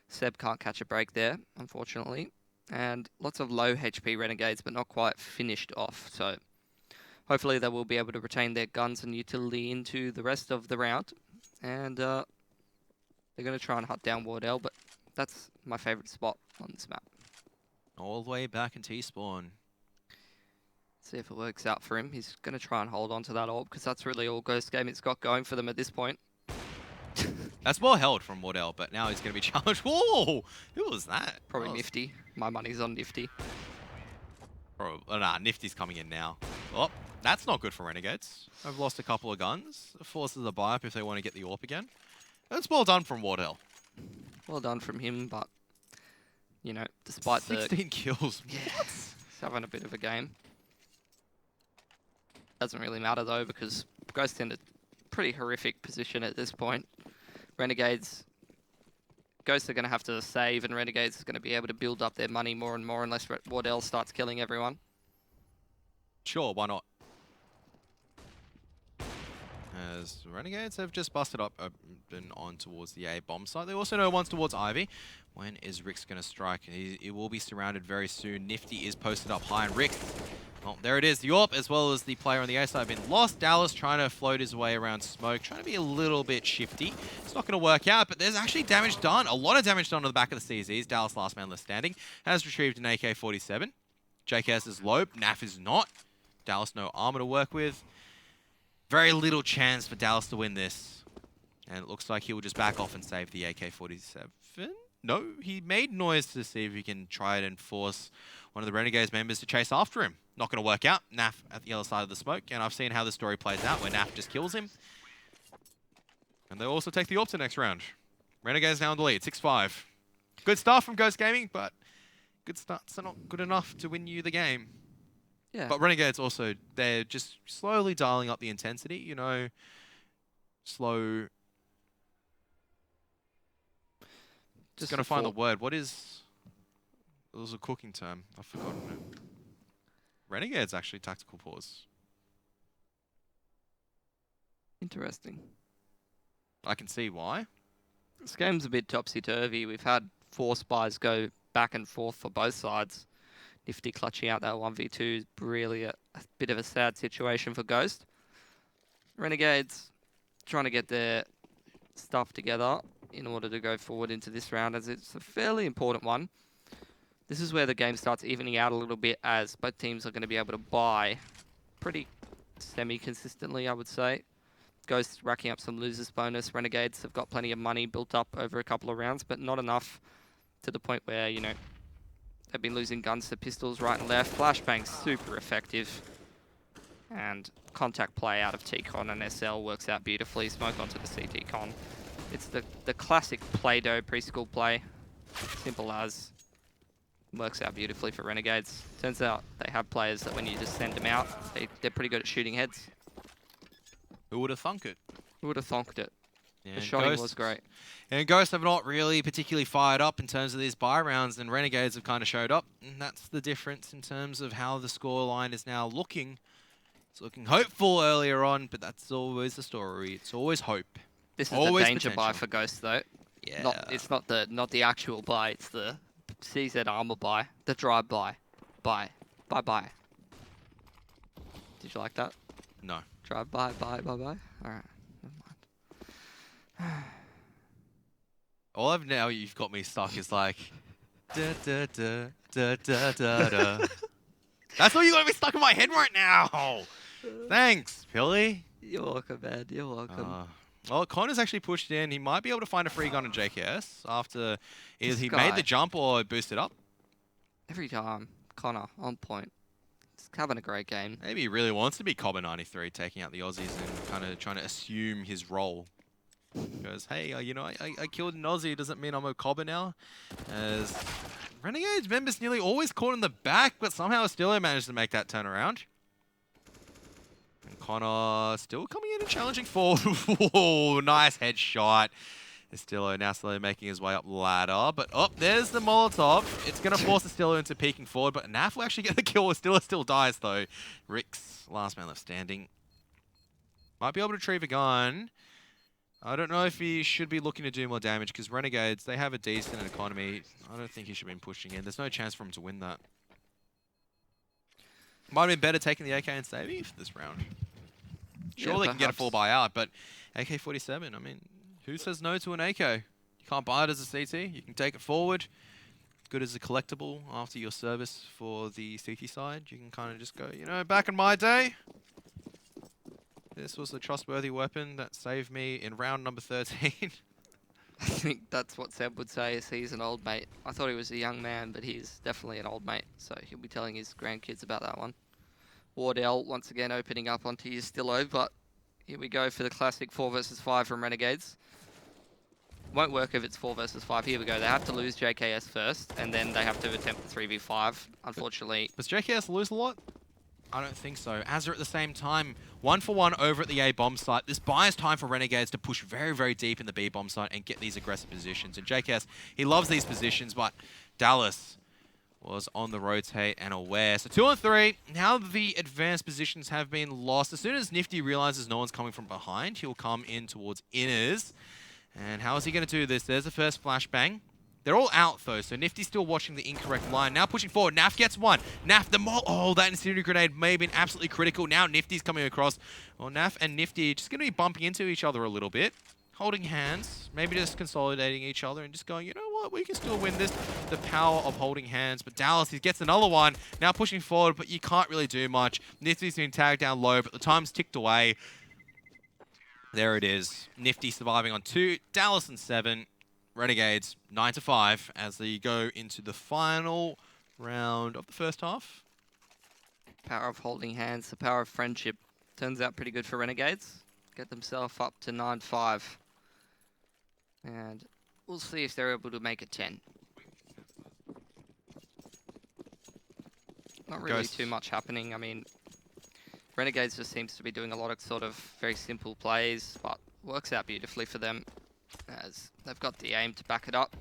Seb can't catch a break there, unfortunately. And lots of low HP Renegades, but not quite finished off. So hopefully they will be able to retain their guns and utility into the rest of the round. And they're going to try and hunt down Wardell, but that's my favourite spot on this map. All the way back in T-spawn. See if it works out for him. He's going to try and hold on to that orb, because that's really all Ghost Gaming's got going for them at this point. That's well held from Wardell, but now he's going to be challenged. Whoa! Who was that? Probably Nifty. My money's on Nifty. Oh, nah, Nifty's coming in now. Oh, that's not good for Renegades. I've lost a couple of guns. It forces a buy-up if they want to get the AWP again. That's well done from Wardell. Well done from him, but, you know, despite 16 kills. Yeah, he's having a bit of a game. Doesn't really matter, though, because Ghost in a pretty horrific position at this point. Renegades, Ghosts are going to have to save, and Renegades is going to be able to build up their money more and more unless Wardell starts killing everyone. Sure, why not? As Renegades have just busted up and on towards the A bomb site. They also know one's towards Ivy. When is Rix going to strike? He will be surrounded very soon. Nifty is posted up high, and Rix, well, there it is. The AWP as well as the player on the A side have been lost. Dallas trying to float his way around smoke, trying to be a little bit shifty. It's not going to work out, but there's actually damage done. A lot of damage done on the back of the CZs. Dallas, last man left standing, has retrieved an AK-47. JKS is low. NAF is not. Dallas no armor to work with. Very little chance for Dallas to win this. And it looks like he will just back off and save the AK-47. No, he made noise to see if he can try and force one of the Renegades members to chase after him. Not going to work out. NAF at the other side of the smoke. And I've seen how the story plays out where NAF just kills him. And they also take the AWP to next round. Renegades now in the lead, 6-5. Good start from Ghost Gaming, but good starts are not good enough to win you the game. Yeah. But Renegades also, they're just slowly dialing up the intensity, you know, slow. Just going to find the word. What is, it was a cooking term. I've forgotten it. Renegades actually tactical pause. Interesting. I can see why. This game's a bit topsy-turvy. We've had 4 spies go back and forth for both sides. Nifty clutching out that 1v2 is really a bit of a sad situation for Ghost. Renegades trying to get their stuff together in order to go forward into this round, as it's a fairly important one. This is where the game starts evening out a little bit, as both teams are going to be able to buy pretty semi-consistently, I would say. Ghost racking up some losers bonus. Renegades have got plenty of money built up over a couple of rounds, but not enough to the point where, you know, they've been losing guns to pistols right and left. Flashbang's super effective. And contact play out of T-Con and SL works out beautifully. Smoke onto the CT-Con. It's the classic Play-Doh preschool play. Simple as. Works out beautifully for Renegades. Turns out they have players that when you just send them out, they're pretty good at shooting heads. Who would have thunk it? Who would have thonked it? Yeah, The shotting was great. And Ghosts have not really particularly fired up in terms of these buy rounds, and Renegades have kind of showed up. And that's the difference in terms of how the scoreline is now looking. It's looking hopeful earlier on, but that's always the story. It's always hope. This is Always the danger buy potential. for Ghost, though. Yeah. It's not the actual buy. It's the CZ armor buy, the drive buy, buy. Did you like that? No. Drive buy. All right, never mind. All I've now you've got me stuck is like da da da da da da da. That's what you got me stuck in my head right now. Thanks, Pilly. You're welcome, man. You're welcome. Well, Connor's actually pushed in. He might be able to find a free gun in JKS after either This he guy. made the jump or boosted up. Every time, Connor on point. He's having a great game. Maybe he really wants to be Cobber 93, taking out the Aussies and kind of trying to assume his role. He goes, hey, you know, I killed an Aussie. Doesn't mean I'm a Cobber now. As Renegades members nearly always caught in the back, but somehow still managed to make that turnaround. And Connor still coming in and challenging forward. Whoa, nice headshot. Estillo now slowly making his way up ladder. But, oh, there's the Molotov. It's going to force Estillo into peeking forward, but Naf will actually get the kill. Estillo still dies, though. Rix, last man left standing. Might be able to retrieve a gun. I don't know if he should be looking to do more damage, because Renegades, they have a decent economy. I don't think he should have been pushing in. There's no chance for him to win that. Might have been better taking the AK and saving for this round. Sure, Yeah, they can get a perhaps. full buyout, but AK-47, I mean, who says no to an AK? You can't buy it as a CT. You can take it forward. Good as a collectible after your service for the CT side. You can kind of just go, you know, back in my day, this was a trustworthy weapon that saved me in round number 13. I think that's what Seb would say, is he's an old mate. I thought he was a young man, but he's definitely an old mate, so he'll be telling his grandkids about that one. Wardell once again opening up onto Estillo, but here we go for the classic 4 versus 5 from Renegades. Won't work if it's 4 versus 5. Here we go. They have to lose JKS first, and then they have to attempt the 3v5. Unfortunately, Does JKS lose a lot? I don't think so. As they're at the same time, 1-for-1 over at the A bomb site. This buys time for Renegades to push very, very deep in the B bomb site and get these aggressive positions. And JKS, he loves these positions, but Dallas was on the rotate and aware. So 2 on 3. Now the advanced positions have been lost. As soon as Nifty realizes no one's coming from behind, he'll come in towards inners. And how is he going to do this? There's the first flashbang. They're all out, though, so Nifty's still watching the incorrect line. Now pushing forward. Naf gets one. Naf, oh, that incendiary grenade may have been absolutely critical. Now Nifty's coming across. Well, Naf and Nifty just going to be bumping into each other a little bit. Holding hands. Maybe just consolidating each other and just going, you know what, we can still win this. The power of holding hands. But Dallas, he gets another one. Now pushing forward, but you can't really do much. Nifty's been tagged down low, but the time's ticked away. There it is. Nifty surviving on 2. Dallas on 7. Renegades 9-5 as they go into the final round of the first half. power of holding hands, the power of friendship. Turns out pretty good for Renegades. Get themselves up to 9-5. And we'll see if they're able to make it 10. Not really too much happening. I mean, Renegades just seems to be doing a lot of sort of very simple plays, but works out beautifully for them as they've got the aim to back it up.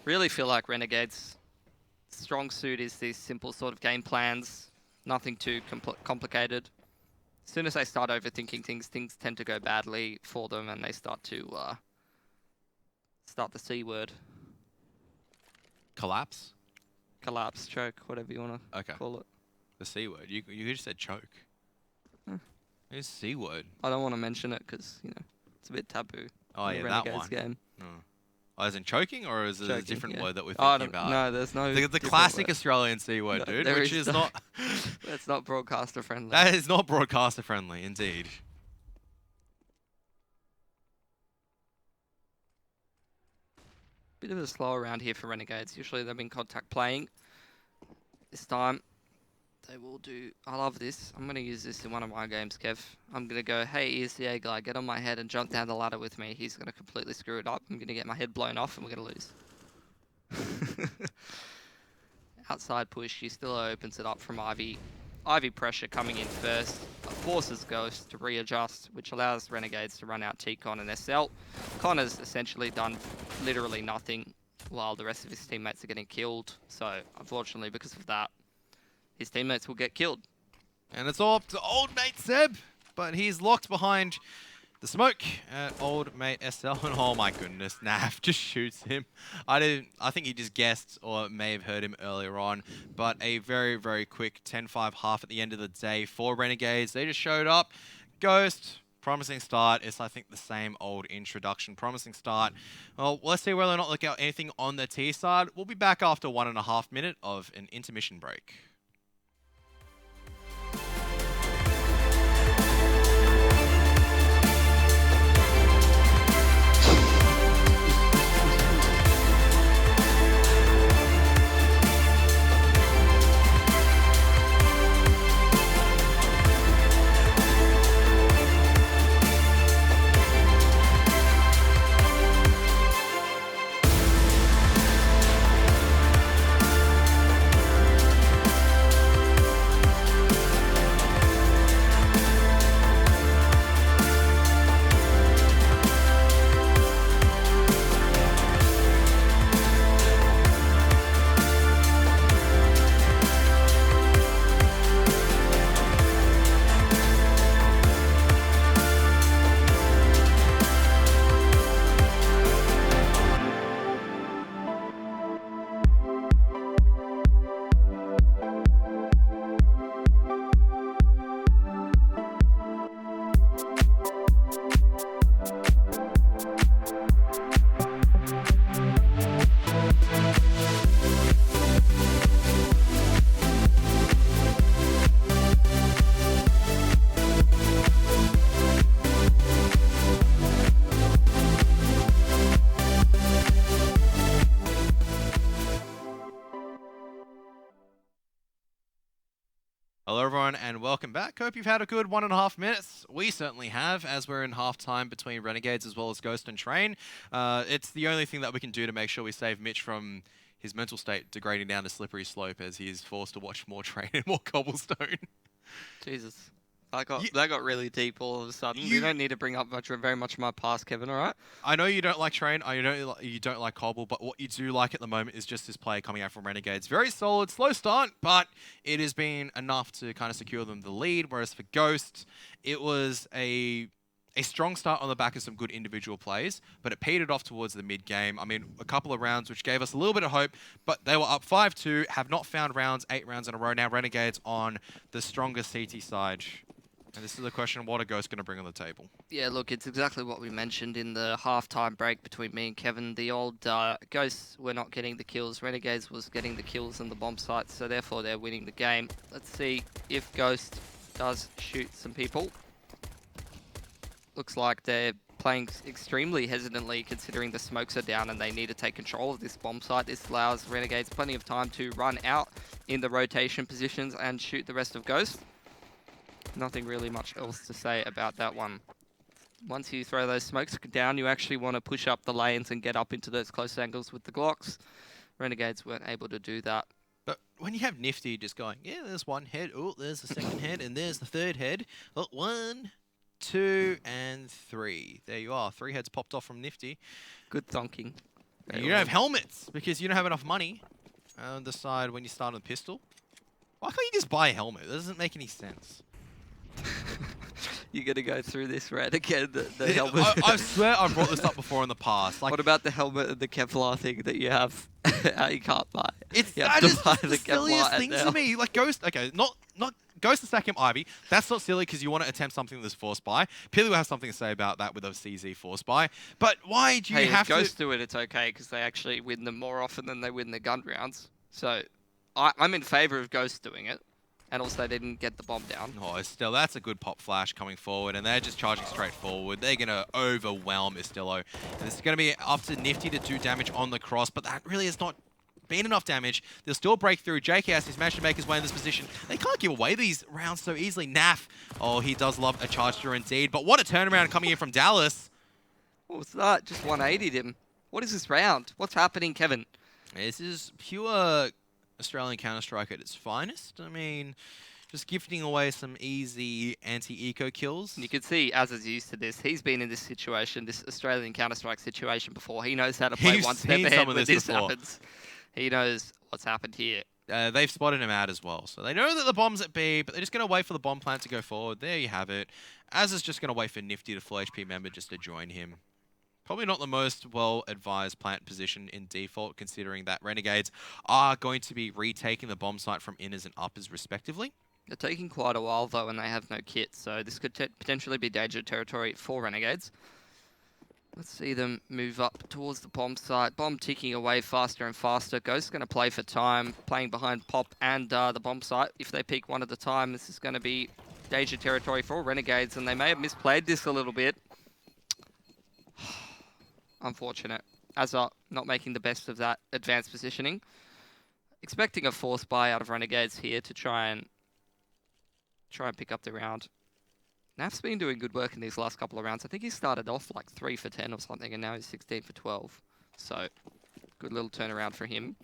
Really feel like Renegades' strong suit is these simple sort of game plans, nothing too complicated. As soon as they start overthinking things, things tend to go badly for them, and they start to start the C word. Collapse. collapse, choke, whatever you want to Okay. call it. The C word. You just said choke. Hmm. It's C word. I don't want to mention it because, it's a bit taboo. Oh, in yeah, the that Renegades one. game. Oh. Oh, as in choking, or is it a Choking, different yeah. word that we're Oh, thinking about? no, there's no The different classic word. Australian C word, No, dude, there which is no- not... That's not broadcaster friendly. That is not broadcaster friendly, indeed. Bit of a slow around here for Renegades. Usually they've been contact playing. This time, they will do... I love this. I'm going to use this in one of my games, Kev. I'm going to go, hey, ESL guy, get on my head and jump down the ladder with me. He's going to completely screw it up. I'm going to get my head blown off and we're going to lose. Outside push, he still opens it up from Ivy. Ivy pressure coming in first. Forces Ghost to readjust, which allows Renegades to run out T-Con and SL. Connor's essentially done literally nothing while the rest of his teammates are getting killed. So, unfortunately, because of that, his teammates will get killed. And it's all up to old mate Seb, but he's locked behind the smoke at old mate SL, and oh my goodness, Nav just shoots him. I think he just guessed or may have heard him earlier on, but a very, very quick 10-5 half at the end of the day for Renegades. They just showed up. Ghost, promising start. It's, I think, the same old introduction. Promising start. Well, let's see whether or not look out anything on the T side. We'll be back after 1.5 minutes of an intermission break. Hello everyone and welcome back. Hope you've had a good 1.5 minutes. We certainly have, as we're in half-time between Renegades as well as Ghost and Train. It's the only thing that we can do to make sure we save Mitch from his mental state degrading down a slippery slope as he is forced to watch more Train and more Cobblestone. Jesus. That got really deep all of a sudden. You don't need to bring up very much of my past, Kevin, alright? I know you don't like Train, I know you don't like Cobble, but what you do like at the moment is just this play coming out from Renegades. Very solid, slow start, but it has been enough to kind of secure them the lead, whereas for Ghost, it was a strong start on the back of some good individual plays, but it petered off towards the mid-game. I mean, a couple of rounds which gave us a little bit of hope, but they were up 5-2, have not found 8 rounds in a row now. Renegades on the stronger CT side. And this is the question, what are Ghosts going to bring on the table? Yeah, look, it's exactly what we mentioned in the half-time break between me and Kevin. The old Ghosts were not getting the kills. Renegades was getting the kills on the bomb sites, so therefore they're winning the game. Let's see if Ghost does shoot some people. Looks like they're playing extremely hesitantly considering the smokes are down and they need to take control of this bomb site. This allows Renegades plenty of time to run out in the rotation positions and shoot the rest of Ghost. Nothing really much else to say about that one. Once you throw those smokes down, you actually want to push up the lanes and get up into those close angles with the Glocks. Renegades weren't able to do that. But when you have Nifty just going, yeah, there's one head, oh, there's the second head, and there's the third head. Oh, 1, 2, and 3. There you are. 3 heads popped off from Nifty. Good thonking. You don't have helmets because you don't have enough money on the side when you start on a pistol. Why can't you just buy a helmet? That doesn't make any sense. You're gonna go through this red again, the I, helmet. I swear I've brought this up before in the past. Like, What about the helmet and the Kevlar thing that you have? You can't buy. it's You have that to is buy the the silliest Kevlar thing now. to me. Like Ghost, okay, not Ghost to stack him Ivy. That's not silly because you want to attempt something with this force buy. Pilly will have something to say about that with a CZ force buy. But why do you Hey, have if to? Ghosts do it, it's okay because they actually win them more often than they win the gun rounds. So, I'm in favor of Ghosts doing it, and also they didn't get the bomb down. Oh, Estelle, that's a good pop flash coming forward, and they're just charging straight forward. They're going to overwhelm Estello. And it's going to be up to Nifty to do damage on the cross, but that really has not been enough damage. They'll still break through. JKS has managed to make his way in this position. They can't give away these rounds so easily. Naf, oh, he does love a charge through indeed, but what a turnaround coming in from Dallas. What was that? Just 180'd him. What is this round? What's happening, Kevin? This is pure Australian Counter-Strike at its finest. I mean, just gifting away some easy anti-eco kills. You can see Az is used to this. He's been in this situation, this Australian Counter-Strike situation before. He knows how to play He's one step seen ahead some of when this this before. happens. He knows what's happened here. They've spotted him out as well. So they know that the bomb's at B, but they're just going to wait for the bomb plant to go forward. There you have it. Az is just going to wait for Nifty, the full HP member, just to join him. Probably not the most well-advised plant position in default, considering that Renegades are going to be retaking the bomb site from inners and uppers, respectively. They're taking quite a while, though, and they have no kit, so this could potentially be danger territory for Renegades. Let's see them move up towards the bomb site. Bomb ticking away faster and faster. Ghost's going to play for time, playing behind Pop and the bomb site. If they peek one at a time, this is going to be danger territory for Renegades, and they may have misplayed this a little bit. Unfortunate. Azza not making the best of that advanced positioning. Expecting a force buy out of Renegades here to try and pick up the round. Naf's been doing good work in these last couple of rounds. I think he started off like 3 for 10 or something, and now he's 16 for 12. So, good little turnaround for him.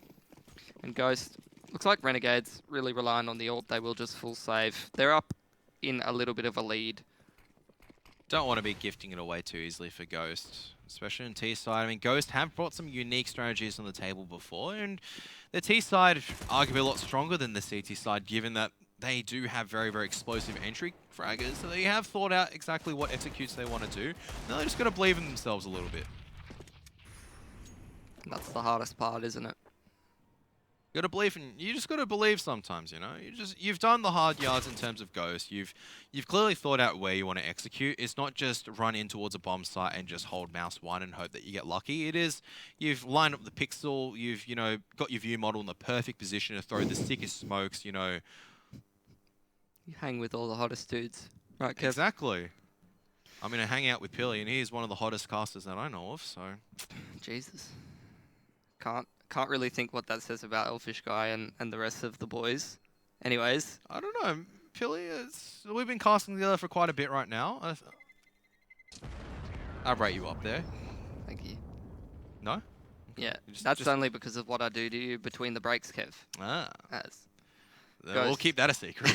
And Ghost, looks like Renegades really relying on the ult. They will just full save. They're up in a little bit of a lead. Don't want to be gifting it away too easily for Ghost, especially in T side. I mean, Ghost have brought some unique strategies on the table before, and the T side arguably a lot stronger than the CT side, given that they do have very, very explosive entry fraggers, so they have thought out exactly what executes they want to do. Now they're just got to believe in themselves a little bit. That's the hardest part, isn't it? You got to believe in. You just got to believe sometimes, you know. You've done the hard yards in terms of Ghost. You've clearly thought out where you want to execute. It's not just run in towards a bomb site and just hold mouse 1 and hope that you get lucky. It is you've lined up the pixel. You've got your view model in the perfect position to throw the sickest smokes. You hang with all the hottest dudes, right, Kev? Exactly. I'm gonna hang out with Pilly, and he's one of the hottest casters that I know of. So Jesus, can't really think what that says about Elfish Guy and the rest of the boys. Anyways, I don't know, Pilly. We've been casting together for quite a bit right now. I'll rate you up there. Thank you. No? Yeah, that's only because of what I do to you between the breaks, Kev. Ah. We'll We'll keep that a secret.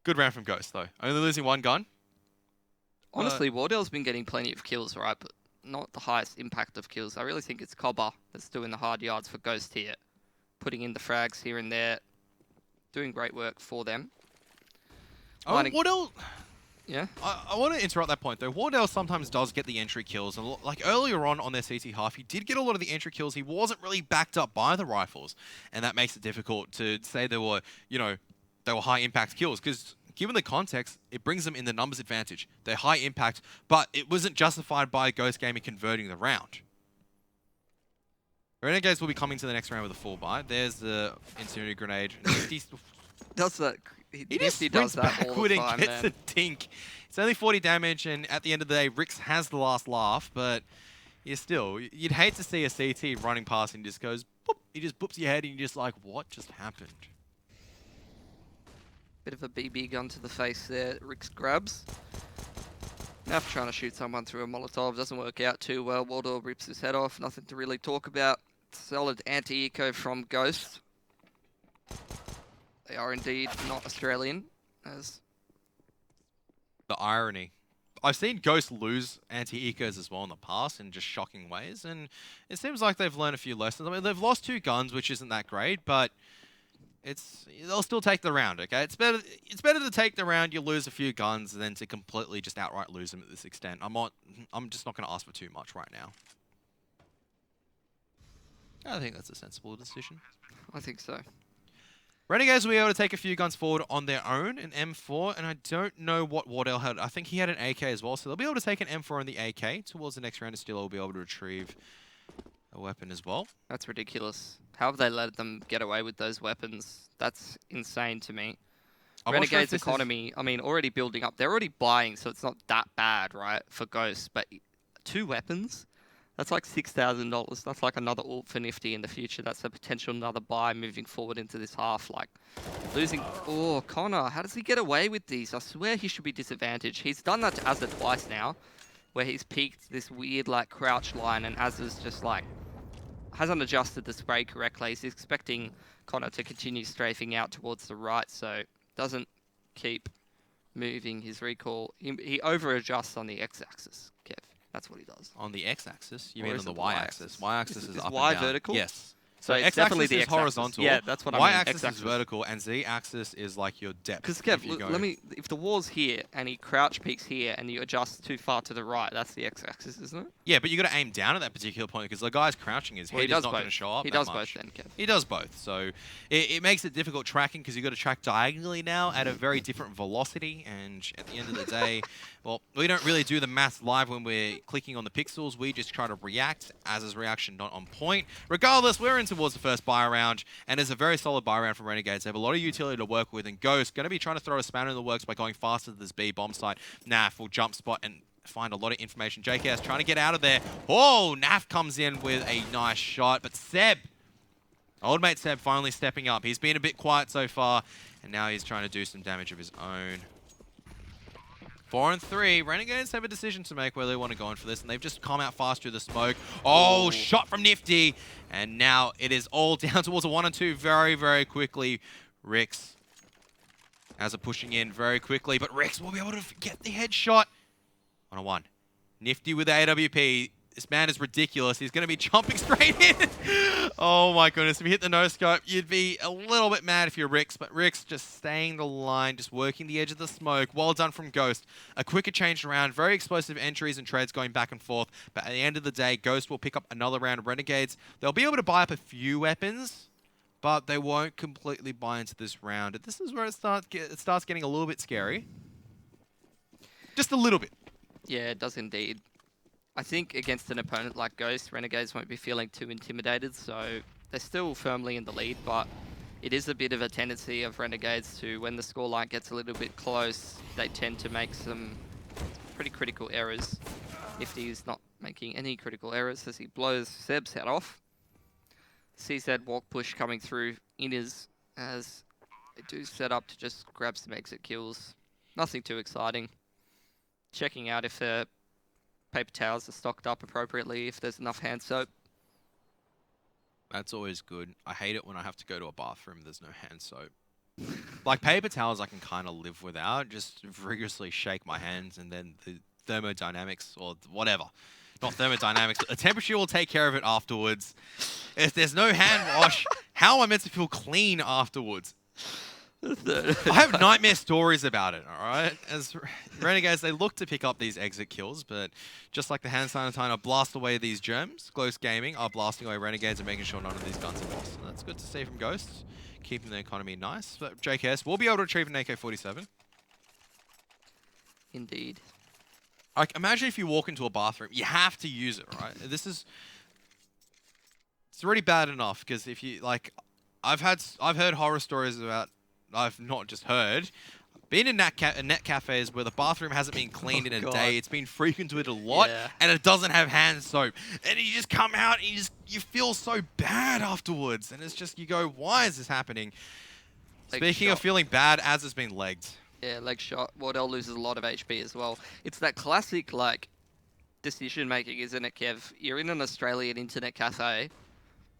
Good round from Ghost, though. Only losing 1 gun. Honestly, Wardell's been getting plenty of kills, right? But not the highest impact of kills. I really think it's Cobber that's doing the hard yards for Ghost here. Putting in the frags here and there. Doing great work for them. Wardell... Yeah? I want to interrupt that point, though. Wardell sometimes does get the entry kills. And like earlier on their CT half, he did get a lot of the entry kills. He wasn't really backed up by the rifles. And that makes it difficult to say they were high impact kills. Because given the context, it brings them in the numbers advantage. They're high impact, but it wasn't justified by Ghost Gaming converting the round. Renegades will be coming to the next round with a full buy. There's the incendiary grenade. Does that... He just sprints backward and gets a dink. It's only 40 damage, and at the end of the day, Rix has the last laugh, but you'd hate to see a CT running past and just goes, boop. He just boops your head, and you're just like, what just happened? Bit of a BB gun to the face there. Rix grabs. Now trying to shoot someone through a Molotov. Doesn't work out too well. Waldor rips his head off. Nothing to really talk about. Solid anti-eco from Ghost. They are indeed not Australian, as... The irony. I've seen Ghost lose anti-ecos as well in the past in just shocking ways, and it seems like they've learned a few lessons. I mean, they've lost 2 guns, which isn't that great, but they'll still take the round, okay? It's better to take the round, you lose a few guns, than to completely just outright lose them at this extent. I'm just not going to ask for too much right now. I think that's a sensible decision. I think so. Renegades will be able to take a few guns forward on their own, an M4, and I don't know what Wardell had. I think he had an AK as well, so they'll be able to take an M4 on the AK towards the next round, and still will be able to retrieve a weapon as well. That's ridiculous. How have they let them get away with those weapons? That's insane to me. Renegades economy, I mean, already building up. They're already buying, so it's not that bad, right, for Ghosts. But 2 weapons? That's like $6,000. That's like another ult for Nifty in the future. That's a potential another buy moving forward into this half. Like, losing... Oh, Connor, how does he get away with these? I swear he should be disadvantaged. He's done that to Azza twice now, where he's peeked this weird, like, crouch line, and Azza's just, like, hasn't adjusted the spray correctly. He's expecting Connor to continue strafing out towards the right, so doesn't keep moving his recall. He over-adjusts on the x-axis, Kev. That's what he does. On the x-axis? You Or mean is on it the the y-axis? Y-axis is up Y and down. vertical? Yes. So it's definitely the is x-axis. horizontal. Yeah, that's what I mean. Y-axis is X-axis. vertical, and z-axis is like your depth. Because Kev, if the wall's here and he crouch peaks here and you adjust too far to the right, that's the x-axis, isn't it? Yeah, but you got to aim down at that particular point because the guy's crouching. His head is not going to show up. He that does much. both then, Kev. He does both, so it makes it difficult tracking because you got to track diagonally now at a very different velocity. And at the end of the day, well, we don't really do the math live when we're clicking on the pixels. We just try to react. Az's reaction not on point. Regardless, we're in towards the first buy round, and it's a very solid buy round from Renegades. They have a lot of utility to work with, and Ghost going to be trying to throw a spanner in the works by going faster to this B bomb site. Naf will jump spot and find a lot of information. JKS trying to get out of there. Oh, Naf comes in with a nice shot, but Seb, old mate Seb, finally stepping up. He's been a bit quiet so far, and now he's trying to do some damage of his own. 4 and 3. Renegades have a decision to make where they want to go in for this, and they've just come out fast through the smoke. Oh, shot from Nifty, and now it is all down towards a 1 and 2 very, very quickly. Rix as a pushing in very quickly, but Rix will be able to get the headshot on a 1. Nifty with the AWP. This man is ridiculous. He's going to be jumping straight in. Oh my goodness. If you hit the no-scope, you'd be a little bit mad if you're Rix, but Rix just staying the line, just working the edge of the smoke. Well done from Ghost. A quicker change around, very explosive entries and trades going back and forth, but at the end of the day, Ghost will pick up another round of Renegades. They'll be able to buy up a few weapons, but they won't completely buy into this round. This is where it starts getting a little bit scary. Just a little bit. Yeah, it does indeed. I think against an opponent like Ghost, Renegades won't be feeling too intimidated, so they're still firmly in the lead, but it is a bit of a tendency of Renegades to, when the scoreline gets a little bit close, they tend to make some pretty critical errors. Nifty is not making any critical errors as he blows Seb's head off. CZ walk push coming through inners as they do set up to just grab some exit kills. Nothing too exciting. Checking out if the paper towels are stocked up appropriately, if there's enough hand soap. That's always good. I hate it when I have to go to a bathroom, there's no hand soap. Like paper towels I can kind of live without, just vigorously shake my hands and then the thermodynamics or whatever. Not thermodynamics, but the temperature will take care of it afterwards. If there's no hand wash, how am I meant to feel clean afterwards? I have nightmare stories about it, alright? As Renegades, they look to pick up these exit kills, but just like the hand sanitizer blast away these germs, Ghost Gaming are blasting away Renegades and making sure none of these guns are lost. And that's good to see from Ghosts, keeping the economy nice. But JKS will be able to retrieve an AK-47. Indeed. Like, imagine if you walk into a bathroom, you have to use it, right? It's already bad enough, because if you, like, I've heard horror stories about, I've not just heard, been in net cafes where the bathroom hasn't been cleaned in a day. It's been frequented a lot, and it doesn't have hand soap. And you just come out and you feel so bad afterwards. And it's just, you go, why is this happening? Speaking of feeling bad, Az has been legged. Yeah, leg shot. Wardell loses a lot of HP as well. It's that classic, like, decision making, isn't it, Kev? You're in an Australian internet cafe.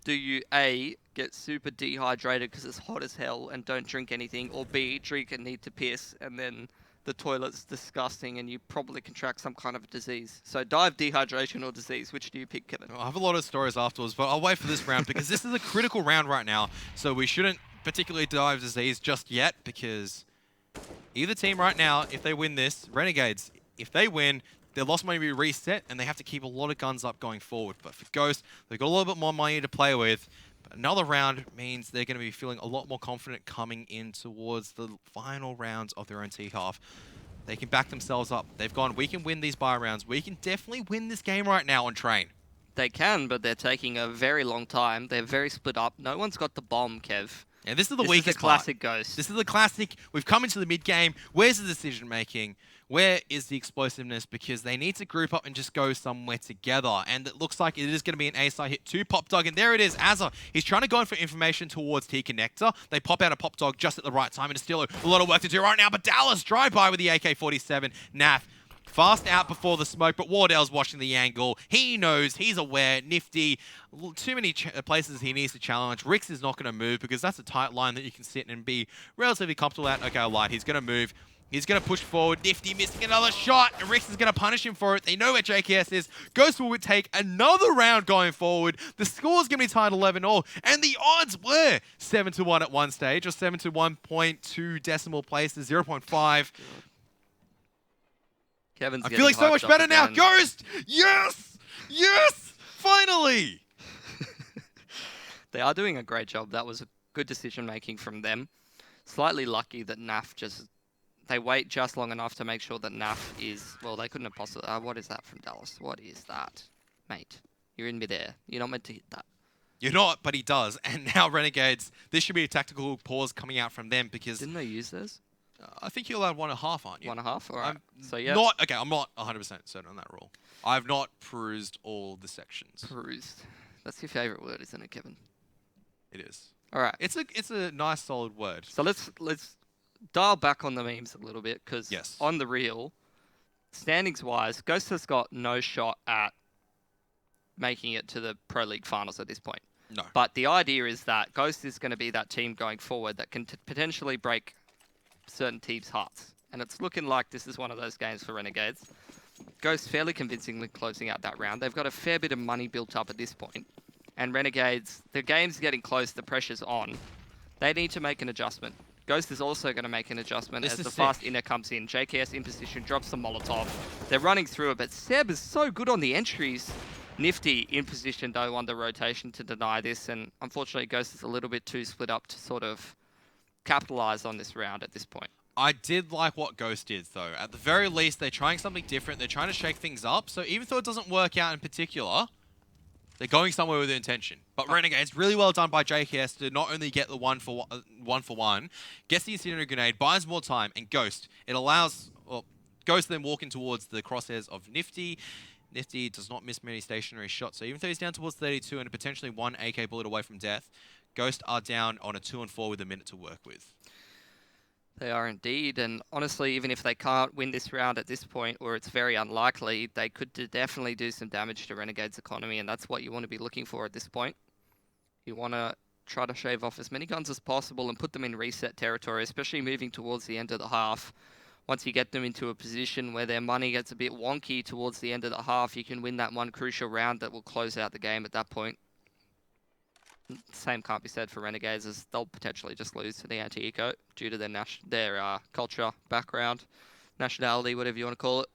Do you A, get super dehydrated because it's hot as hell and don't drink anything, or B, drink and need to piss and then the toilet's disgusting and you probably contract some kind of disease? So dive, dehydration or disease, which do you pick, Kevin? I have a lot of stories afterwards, but I'll wait for this round because this is a critical round right now, so we shouldn't particularly dive disease just yet, because either team right now, if they win this, Renegades, if they win, their lost money will be reset, and they have to keep a lot of guns up going forward. But for Ghost, they've got a little bit more money to play with. But another round means they're going to be feeling a lot more confident coming in towards the final rounds of their own T-half. They can back themselves up. They've gone, we can win these buy rounds. We can definitely win this game right now on Train. They can, but they're taking a very long time. They're very split up. No one's got the bomb, Kev. Yeah, this is the This weakest is the classic Ghost. This is the classic. We've come into the mid game. Where's the decision making? Where is the explosiveness? Because they need to group up and just go somewhere together. And it looks like it is going to be an A-side hit to Pop Dog. And there it is, Azza. He's trying to go in for information towards T-Connector. They pop out a Pop Dog just at the right time. And still a lot of work to do right now. But Dallas drive-by with the AK-47. Naf fast out before the smoke, but Wardell's watching the angle. He knows, he's aware. Nifty, too many places he needs to challenge. Rix is not going to move because that's a tight line that you can sit and be relatively comfortable at. Okay, Light, he's going to move. He's going to push forward. Nifty missing another shot. And Rix is going to punish him for it. They know where JKS is. Ghost will take another round going forward. The score's going to be tied 11-all. And the odds were 7-1 at one stage, or 7-1.2 decimal places, 0.5. Kevin's I feel like so much better now. Ghost! Yes! Yes! Finally! They are doing a great job. That was a good decision making from them. Slightly lucky that NAF just... They wait just long enough to make sure that NAF is... Well, they couldn't have possibly... what is that from Dallas? What is that? Mate, you're in midair. You're not meant to hit that. You're not, but he does. And now Renegades, this should be a tactical pause coming out from them because... Didn't they use theirs? I think you're allowed 1.5, aren't you? 1.5? All right. So, yeah. I'm not 100% certain on that rule. I've not perused all the sections. Perused. That's your favourite word, isn't it, Kevin? It is. All right. It's a nice, solid word. So let's dial back on the memes a little bit, because yes. On the real, standings-wise, Ghost has got no shot at making it to the Pro League finals at this point. No. But the idea is that Ghost is going to be that team going forward that can potentially break certain teams' hearts. And it's looking like this is one of those games for Renegades. Ghost fairly convincingly closing out that round. They've got a fair bit of money built up at this point. And Renegades, the game's getting close, the pressure's on. They need to make an adjustment. Ghost is also going to make an adjustment as the fast inner comes in. JKS in position, drops the Molotov. They're running through it, but Seb is so good on the entries. Nifty in position, though, under rotation to deny this. And unfortunately, Ghost is a little bit too split up to sort of capitalize on this round at this point. I did like what Ghost did, though. At the very least, they're trying something different. They're trying to shake things up. So even though it doesn't work out in particular, they're going somewhere with intention. But Renegades, really well done by JKS to not only get the one for one, gets the incendiary grenade, buys more time, and Ghost. It allows Ghost then walking towards the crosshairs of Nifty. Nifty does not miss many stationary shots. So even though he's down towards 32 and potentially one AK bullet away from death, Ghost are down on a 2-4 with a minute to work with. They are indeed, and honestly, even if they can't win this round at this point, or it's very unlikely, they could definitely do some damage to Renegade's economy, and that's what you want to be looking for at this point. You want to try to shave off as many guns as possible and put them in reset territory, especially moving towards the end of the half. Once you get them into a position where their money gets a bit wonky towards the end of the half, you can win that one crucial round that will close out the game at that point. Same can't be said for Renegades, as they'll potentially just lose to the anti-eco due to their culture, background, nationality, whatever you want to call it.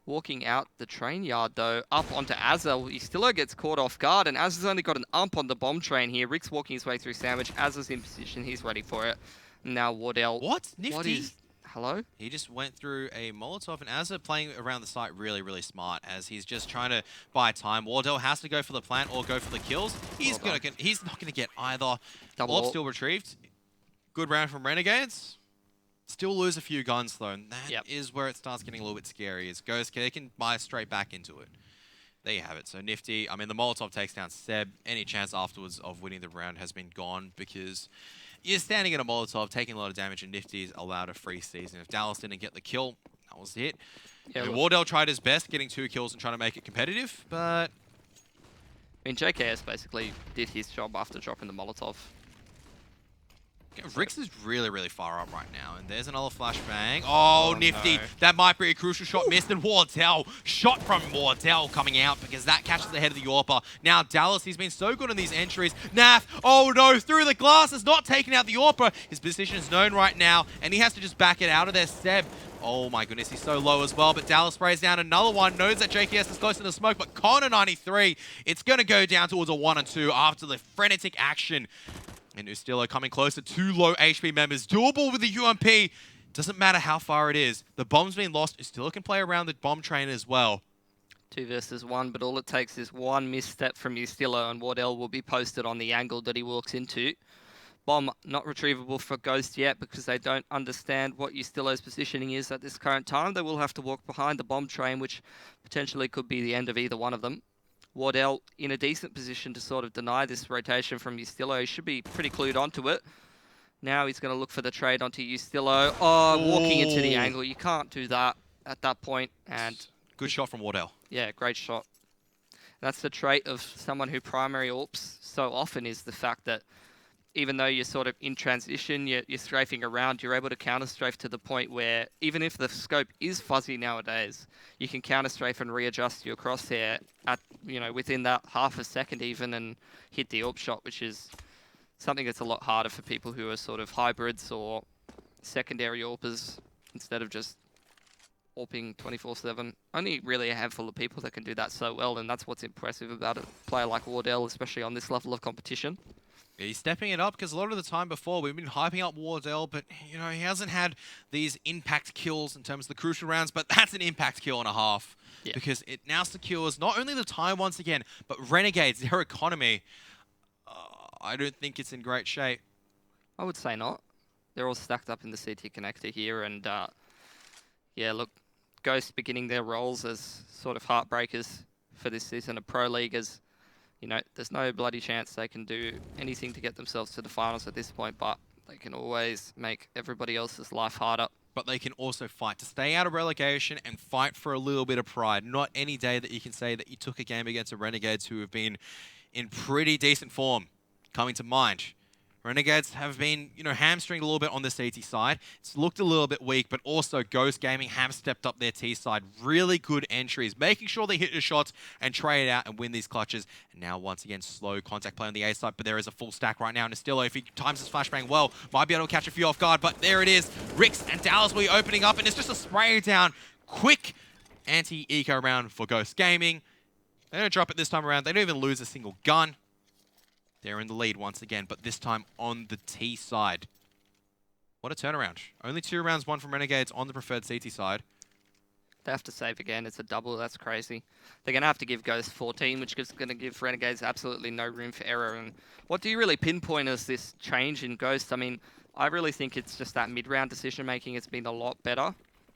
Walking out the train yard, though, up onto Azza. Stillo gets caught off guard, and Azza's only got an ump on the bomb train here. Rick's walking his way through Sandwich. Azza's in position. He's ready for it. Now Wardell. What? Nifty? What is... Hello? He just went through a Molotov, and Azza playing around the site really, really smart, as he's just trying to buy time. Wardell has to go for the plant or go for the kills. He's not going to get either. Orb still retrieved. Good round from Renegades. Still lose a few guns, though, and that is where it starts getting a little bit scary. As Ghost, they can buy straight back into it. There you have it. So Nifty, I mean, the Molotov takes down Seb. Any chance afterwards of winning the round has been gone, because you're standing in a Molotov, taking a lot of damage, and Nifty's allowed a free season. If Dallas didn't get the kill, that was it. Yeah, Wardell tried his best, getting 2 kills and trying to make it competitive, but... I mean, JKS basically did his job after dropping the Molotov. Rix is really, really far up right now, and there's another flashbang. Oh, nifty. No. That might be a crucial shot missed, and Wardell, shot from Wardell coming out because that catches the head of the Yorper. Now, Dallas, he's been so good in these entries. Nath, oh no, through the glass, has not taken out the Yorper. His position is known right now, and he has to just back it out of there. Seb, oh my goodness, he's so low as well, but Dallas sprays down another one, knows that JKS is close in the smoke, but Connor 93, it's going to go down towards a 1 and 2 after the frenetic action. And Ustillo coming closer, 2 low HP members, doable with the UMP. Doesn't matter how far it is. The bomb's been lost. Ustillo can play around the bomb train as well. 2 versus 1, but all it takes is one misstep from Ustillo and Wardell will be posted on the angle that he walks into. Bomb not retrievable for Ghost yet because they don't understand what Ustillo's positioning is at this current time. They will have to walk behind the bomb train, which potentially could be the end of either one of them. Wardell in a decent position to sort of deny this rotation from Ustillo. He should be pretty clued onto it. Now he's going to look for the trade onto Ustillo. Oh, walking into the angle. You can't do that at that point. And good shot from Wardell. Yeah, great shot. That's the trait of someone who primary AWPs so often is the fact that even though you're sort of in transition, you're strafing around, you're able to counter-strafe to the point where even if the scope is fuzzy nowadays, you can counter-strafe and readjust your crosshair at, within that half a second even and hit the AWP shot, which is something that's a lot harder for people who are sort of hybrids or secondary AWPers instead of just AWPing 24/7. Only really a handful of people that can do that so well, and that's what's impressive about a player like Wardell, especially on this level of competition. He's stepping it up because a lot of the time before we've been hyping up Wardell, but he hasn't had these impact kills in terms of the crucial rounds, but that's an impact kill and a half because it now secures not only the time once again, but Renegades, their economy. I don't think it's in great shape. I would say not. They're all stacked up in the CT connector here, and yeah, look, Ghost beginning their roles as sort of heartbreakers for this season of Pro League as there's no bloody chance they can do anything to get themselves to the finals at this point, but they can always make everybody else's life harder. But they can also fight to stay out of relegation and fight for a little bit of pride. Not any day that you can say that you took a game against the Renegades who have been in pretty decent form coming to mind. Renegades have been, hamstringed a little bit on the CT side. It's looked a little bit weak, but also Ghost Gaming have stepped up their T side. Really good entries, making sure they hit the shots and trade out and win these clutches. And now, once again, slow contact play on the A side, but there is a full stack right now. And Nestillo, if he times his flashbang well, might be able to catch a few off guard, but there it is. Rix and Dallas will be opening up, and it's just a spray down. Quick anti-eco round for Ghost Gaming. They don't drop it this time around. They don't even lose a single gun. They're in the lead once again, but this time on the T side. What a turnaround. Only 2 rounds won from Renegades on the preferred CT side. They have to save again. It's a double. That's crazy. They're going to have to give Ghost 14, which is going to give Renegades absolutely no room for error. And what do you really pinpoint as this change in Ghost? I mean, I really think it's just that mid-round decision-making has been a lot better.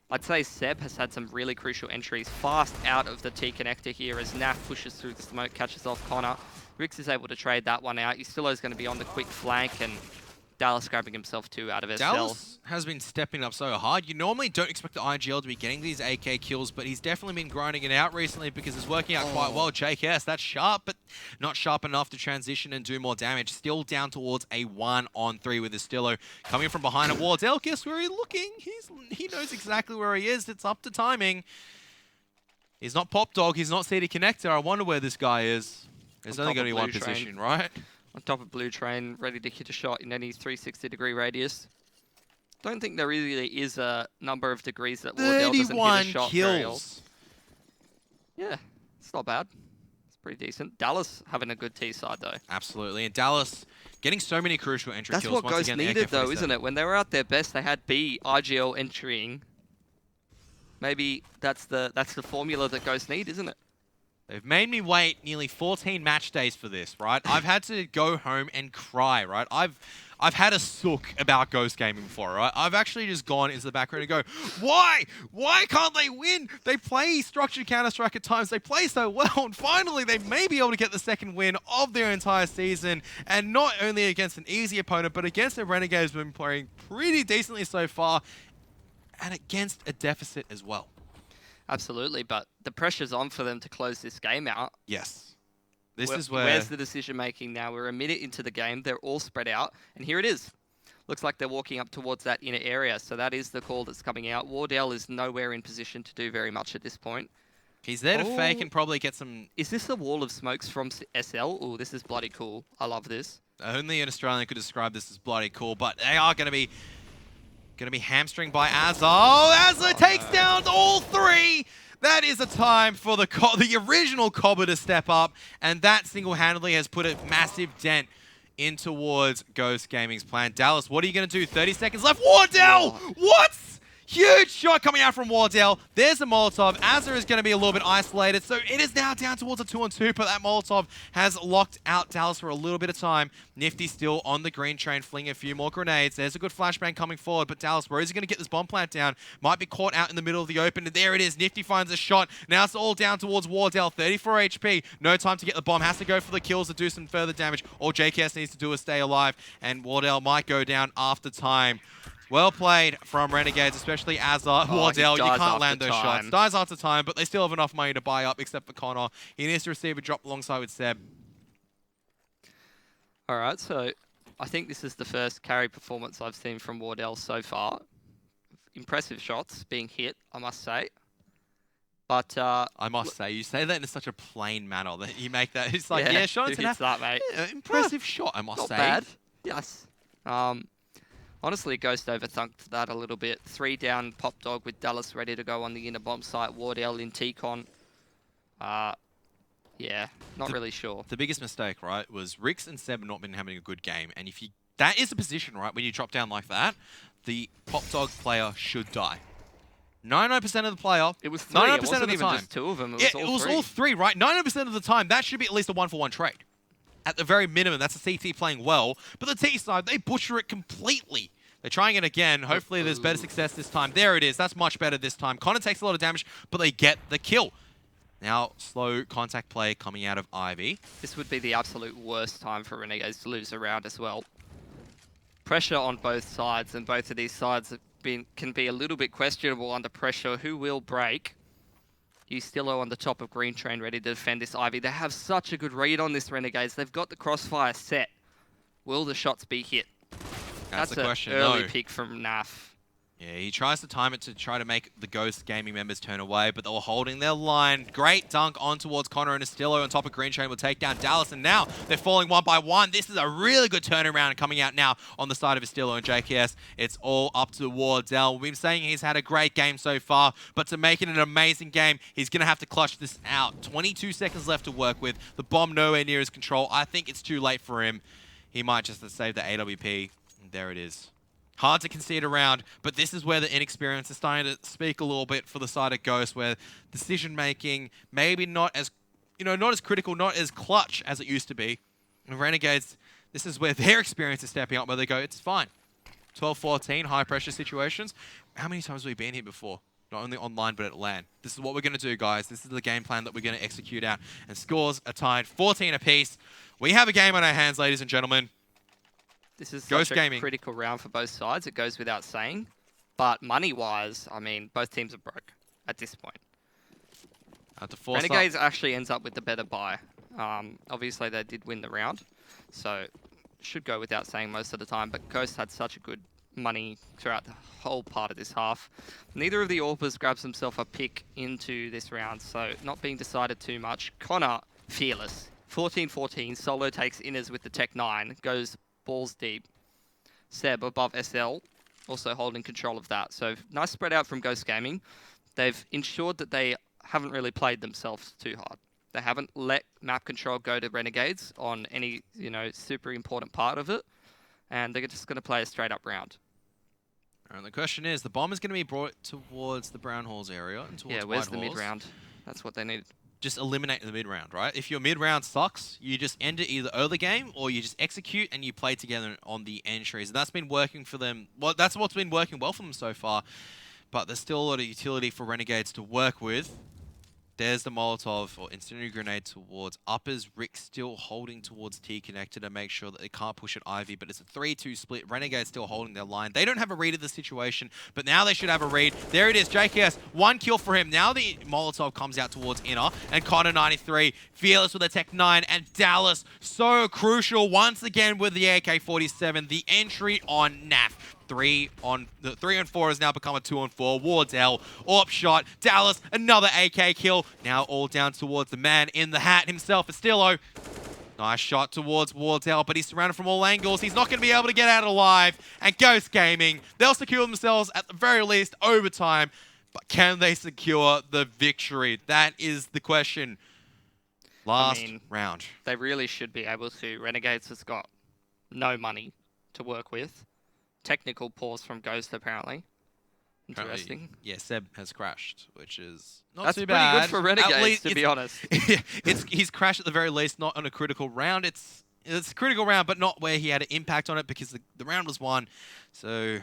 I'd say Seb has had some really crucial entries fast out of the T connector here as Naf pushes through the smoke, catches off Connor. Rix is able to trade that one out. Ustillo's going to be on the quick flank, and Dallas grabbing himself 2 out of SL. Dallas has been stepping up so hard. You normally don't expect the IGL to be getting these AK kills, but he's definitely been grinding it out recently because it's working out quite well. JKS, that's sharp, but not sharp enough to transition and do more damage. Still down towards a 1-on-3 with Ustillo. Coming from behind at Wardell, guess where he's looking? He knows exactly where he is. It's up to timing. He's not Pop Dog. He's not CD Connector. I wonder where this guy is. There's only going to be one position, right? On top of Blue Train, ready to hit a shot in any 360-degree radius. Don't think there really is a number of degrees that Wardell doesn't hit a shot very well. Yeah, it's not bad. It's pretty decent. Dallas having a good T side, though. Absolutely. And Dallas getting so many crucial entry kills. That's what Ghost needed, though, isn't it? When they were at their best, they had B, IGL entering. Maybe that's the formula that Ghost need, isn't it? They've made me wait nearly 14 match days for this, right? I've had to go home and cry, right? I've had a sook about Ghost Gaming before, right? I've actually just gone into the background and go, why? Why can't they win? They play structured Counter-Strike at times. They play so well, and finally they may be able to get the second win of their entire season, and not only against an easy opponent, but against the Renegades who've been playing pretty decently so far, and against a deficit as well. Absolutely, but the pressure's on for them to close this game out. Yes. This is where... Where's the decision-making now? We're a minute into the game. They're all spread out, and here it is. Looks like they're walking up towards that inner area, so that is the call that's coming out. Wardell is nowhere in position to do very much at this point. He's there to fake Oh. and probably get some... Is this a wall of smokes from SL? Oh, this is bloody cool. I love this. Only an Australian could describe this as bloody cool, but they are going to be hamstringed by Azza. Oh, Azza takes down all three! That is a time for the original Cobber to step up, and that single-handedly has put a massive dent in towards Ghost Gaming's plan. Dallas, what are you going to do? 30 seconds left. Wardell! What? Huge shot coming out from Wardell. There's a Molotov. Azza is going to be a little bit isolated, so it is now down towards a 2-on-2, but that Molotov has locked out Dallas for a little bit of time. Nifty still on the green train, flinging a few more grenades. There's a good flashbang coming forward, but Dallas, where is he going to get this bomb plant down? Might be caught out in the middle of the open, and there it is. Nifty finds a shot. Now it's all down towards Wardell. 34 HP. No time to get the bomb. Has to go for the kills to do some further damage. All JKS needs to do is stay alive, and Wardell might go down after time. Well played from Renegades, especially Azza. Wardell, you can't land those shots. Dies after time, but they still have enough money to buy up, except for Connor. He needs to receive a drop alongside with Seb. All right, so I think this is the first carry performance I've seen from Wardell so far. Impressive shots being hit, I must say. But I must say, you say that in such a plain manner that you make that. It's like, yeah, shot. Who hits that, mate? Yeah, impressive shot, I must say. Not bad. Yes. Honestly, Ghost overthunked that a little bit. 3 down, Pop Dog with Dallas ready to go on the inner bomb site. Wardell in T-Con. Yeah, not really sure. The biggest mistake, right, was Rix and Seb not been having a good game. And if you, that is a position, right, when you drop down like that, the Pop Dog player should die. 99% of the player. It was 3. It wasn't even just 2 of them. It was all three, right? 99% of the time, that should be at least a 1-for-1 trade. At the very minimum, that's a CT playing well. But the T side, they butcher it completely. They're trying it again. Hopefully there's better success this time. There it is. That's much better this time. Connor takes a lot of damage, but they get the kill. Now, slow contact play coming out of Ivy. This would be the absolute worst time for Renegades to lose a round as well. Pressure on both sides, and both of these sides can be a little bit questionable under pressure. Who will break? Ustillo on the top of Green Train ready to defend this Ivy. They have such a good read on this Renegades. They've got the crossfire set. Will the shots be hit? That's the question. An early pick from Naf. Yeah, he tries to time it to try to make the Ghost Gaming members turn away, but they were holding their line. Great dunk on towards Connor, and Ustillo on top of Green Train will take down Dallas, and now they're falling 1 by 1. This is a really good turnaround coming out now on the side of Ustillo and JKS. It's all up to Wardell. We've been saying he's had a great game so far, but to make it an amazing game, he's going to have to clutch this out. 22 seconds left to work with. The bomb nowhere near his control. I think it's too late for him. He might just have saved the AWP. And there it is. Hard to concede around, but this is where the inexperience is starting to speak a little bit for the side of Ghost, where decision-making maybe not as, not as critical, not as clutch as it used to be. And Renegades, this is where their experience is stepping up, where they go, it's fine. 12-14, high-pressure situations. How many times have we been here before? Not only online, but at LAN. This is what we're going to do, guys. This is the game plan that we're going to execute out. And scores are tied 14 apiece. We have a game on our hands, ladies and gentlemen. This is Ghost such Gaming. a critical round for both sides. It goes without saying. But money-wise, I mean, both teams are broke at this point. Renegades actually ends up with the better buy. Obviously, they did win the round. So, should go without saying most of the time. But Ghost had such a good money throughout the whole part of this half. Neither of the AWPers grabs himself a pick into this round. So, not being decided too much. Connor, fearless. 14-14, solo takes inners with the Tech 9. Goes balls deep. Seb above SL, also holding control of that. So nice spread out from Ghost Gaming. They've ensured that they haven't really played themselves too hard. They haven't let map control go to Renegades on any, super important part of it. And they're just going to play a straight up round. And the question is, the bomb is going to be brought towards the Brown Halls area and towards where's White the Halls. mid-round? That's what they need. Just eliminate the mid-round, right? If your mid-round sucks, you just end it either early game or you just execute and you play together on the entries. And that's been working for them. Well, that's what's been working well for them so far. But there's still a lot of utility for Renegades to work with. There's the Molotov or incendiary grenade towards uppers. Rick still holding towards T connector to make sure that they can't push at Ivy, but it's a 3-2 split. Renegades still holding their line. They don't have a read of the situation, but now they should have a read. There it is, JKS, 1 kill for him. Now the Molotov comes out towards inner, and Connor 93, Fearless with a Tech 9, and Dallas so crucial once again with the AK-47. The entry on NAF. 3 on 4 has now become a 2 on 4. Wardell, AWP shot, Dallas, another AK kill. Now all down towards the man in the hat himself, Estillo. Nice shot towards Wardell, but he's surrounded from all angles. He's not going to be able to get out alive. And Ghost Gaming, they'll secure themselves at the very least overtime. But can they secure the victory? That is the question. Last round. They really should be able to. Renegades has got no money to work with. Technical pause from Ghost, apparently. Interesting. Yeah, Seb has crashed, which is not That's too bad. That's pretty good for Renegades, to be honest. He's crashed at the very least, not on a critical round. It's a critical round, but not where he had an impact on it because the round was won. So,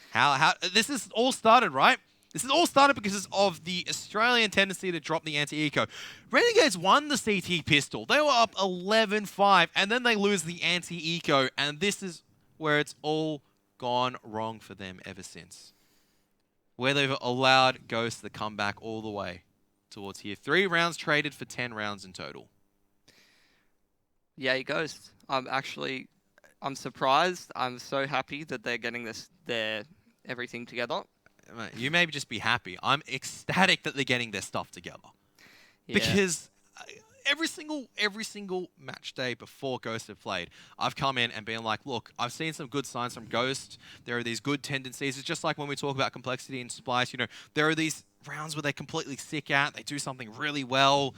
how this is all started, right? This is all started because of the Australian tendency to drop the anti-eco. Renegades won the CT pistol. They were up 11-5, and then they lose the anti-eco, and this is where it's all gone wrong for them ever since. Where they've allowed Ghost to come back all the way towards here. 3 rounds traded for 10 rounds in total. Yay, Ghost. I'm surprised. I'm so happy that they're getting their everything together. You may just be happy. I'm ecstatic that they're getting their stuff together. Yeah. Because every single match day before Ghost have played, I've come in and been like, look, I've seen some good signs from Ghost. There are these good tendencies. It's just like when we talk about complexity and Splice, you know, there are these rounds where they completely stick out. They do something really well,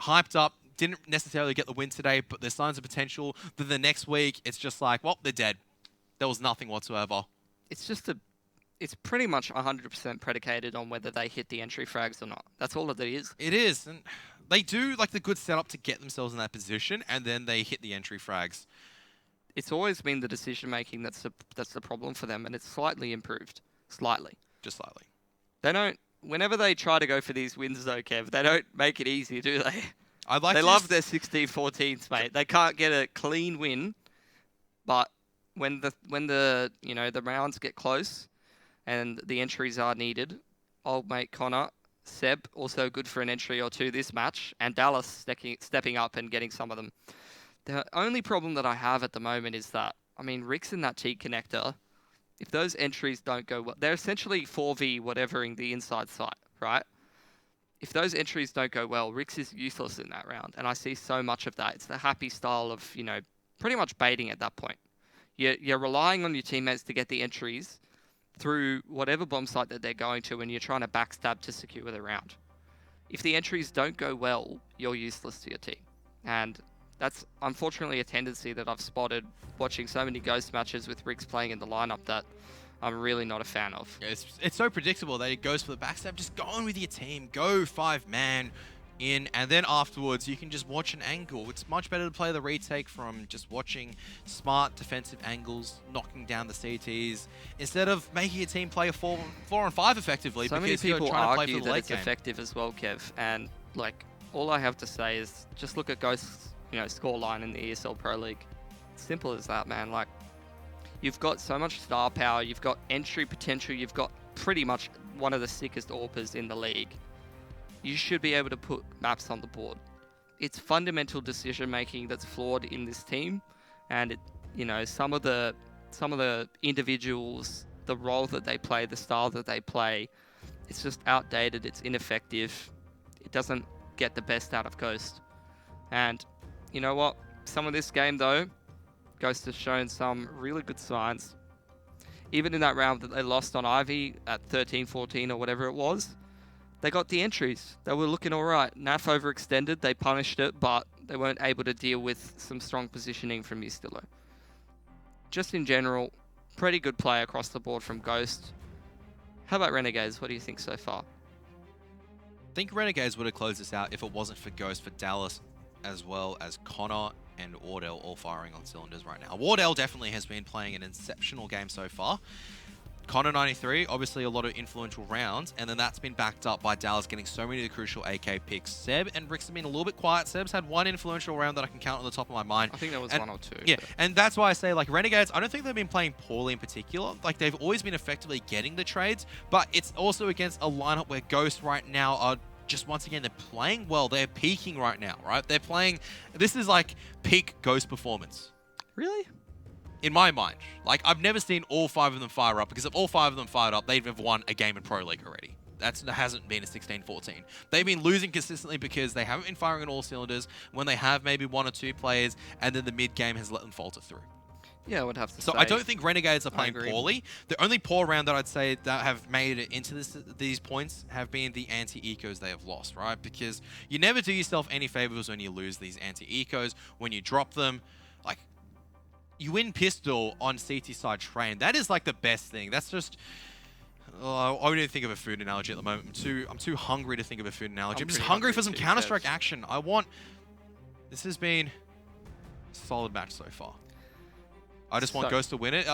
hyped up, didn't necessarily get the win today, but there's signs of potential. Then the next week, it's just like, well, they're dead. There was nothing whatsoever. It's pretty much 100% predicated on whether they hit the entry frags or not. That's all it is. It is. And they do like the good setup to get themselves in that position, and then they hit the entry frags. It's always been the decision making that's the problem for them, and it's slightly improved. Slightly. Just slightly. They don't. Whenever they try to go for these wins, though, Kev, they don't make it easy, do they? They love their 16-14s, mate. They can't get a clean win, but when the rounds get close and the entries are needed, old mate Connor, Seb, also good for an entry or two this match, and Dallas stepping up and getting some of them. The only problem that I have at the moment is that, I mean, Rick's in that T connector. If those entries don't go well, they're essentially 4v whatevering the inside site, right? If those entries don't go well, Rick's is useless in that round, and I see so much of that. It's the happy style of, pretty much baiting at that point. You're relying on your teammates to get the entries through whatever bomb site that they're going to, and you're trying to backstab to secure the round. If the entries don't go well, you're useless to your team. And that's unfortunately a tendency that I've spotted watching so many Ghost matches with Riggs playing in the lineup that I'm really not a fan of. Yeah, it's so predictable that it goes for the backstab. Just go on with your team. Go 5-man in, and then afterwards you can just watch an angle. It's much better to play the retake from just watching smart defensive angles, knocking down the CTs, instead of making your team play a 4-on-5 effectively. So many people argue that it's effective as well, Kev, and all I have to say is just look at Ghost's scoreline in the ESL Pro League. Simple as that, man. You've got so much star power, you've got entry potential, you've got pretty much one of the sickest AWPers in the league. You should be able to put maps on the board. It's fundamental decision making that's flawed in this team, and some of the individuals, the role that they play, the style that they play, it's just outdated. It's ineffective. It doesn't get the best out of Ghost. And you know what? Some of this game though, Ghost has shown some really good signs. Even in that round that they lost on Ivy at 13-14 or whatever it was, they got the entries. They were looking all right. NAF overextended. They punished it, but they weren't able to deal with some strong positioning from Estillo. Just in general, pretty good play across the board from Ghost. How about Renegades? What do you think so far? I think Renegades would have closed this out if it wasn't for Ghost, for Dallas, as well as Connor and Wardell all firing on cylinders right now. Wardell definitely has been playing an exceptional game so far. Connor 93, obviously a lot of influential rounds, and then that's been backed up by Dallas getting so many of the crucial AK picks. Seb and Rix have been a little bit quiet. Seb's had one influential round that I can count on the top of my mind. I think there was and, one or two. Yeah, but- and that's why I say, like, Renegades, I don't think they've been playing poorly in particular. Like, they've always been effectively getting the trades, but it's also against a lineup where Ghost right now are just, once again, they're playing well. They're peaking right now, right? They're playing, this is like peak Ghost performance. Really? In my mind. Like, I've never seen all 5 of them fire up, because if all 5 of them fired up, they'd have won a game in Pro League already. That hasn't been a 16-14. They've been losing consistently because they haven't been firing on all cylinders. When they have maybe 1 or 2 players, and then the mid game has let them falter through. Yeah, I would have to say. So I don't think Renegades are playing agree. poorly. The only poor round that I'd say that have made it into these points have been the anti-ecos they have lost, right? Because you never do yourself any favors when you lose these anti-ecos. When you drop them, like, you win pistol on CT side train. That is like the best thing. That's just... I don't even think of a food analogy at the moment. I'm too hungry to think of a food analogy. I'm just pretty hungry hungry for some too, Counter-Strike Kev. action. I want... This has been a solid match so far. I just want So- Ghost to win it.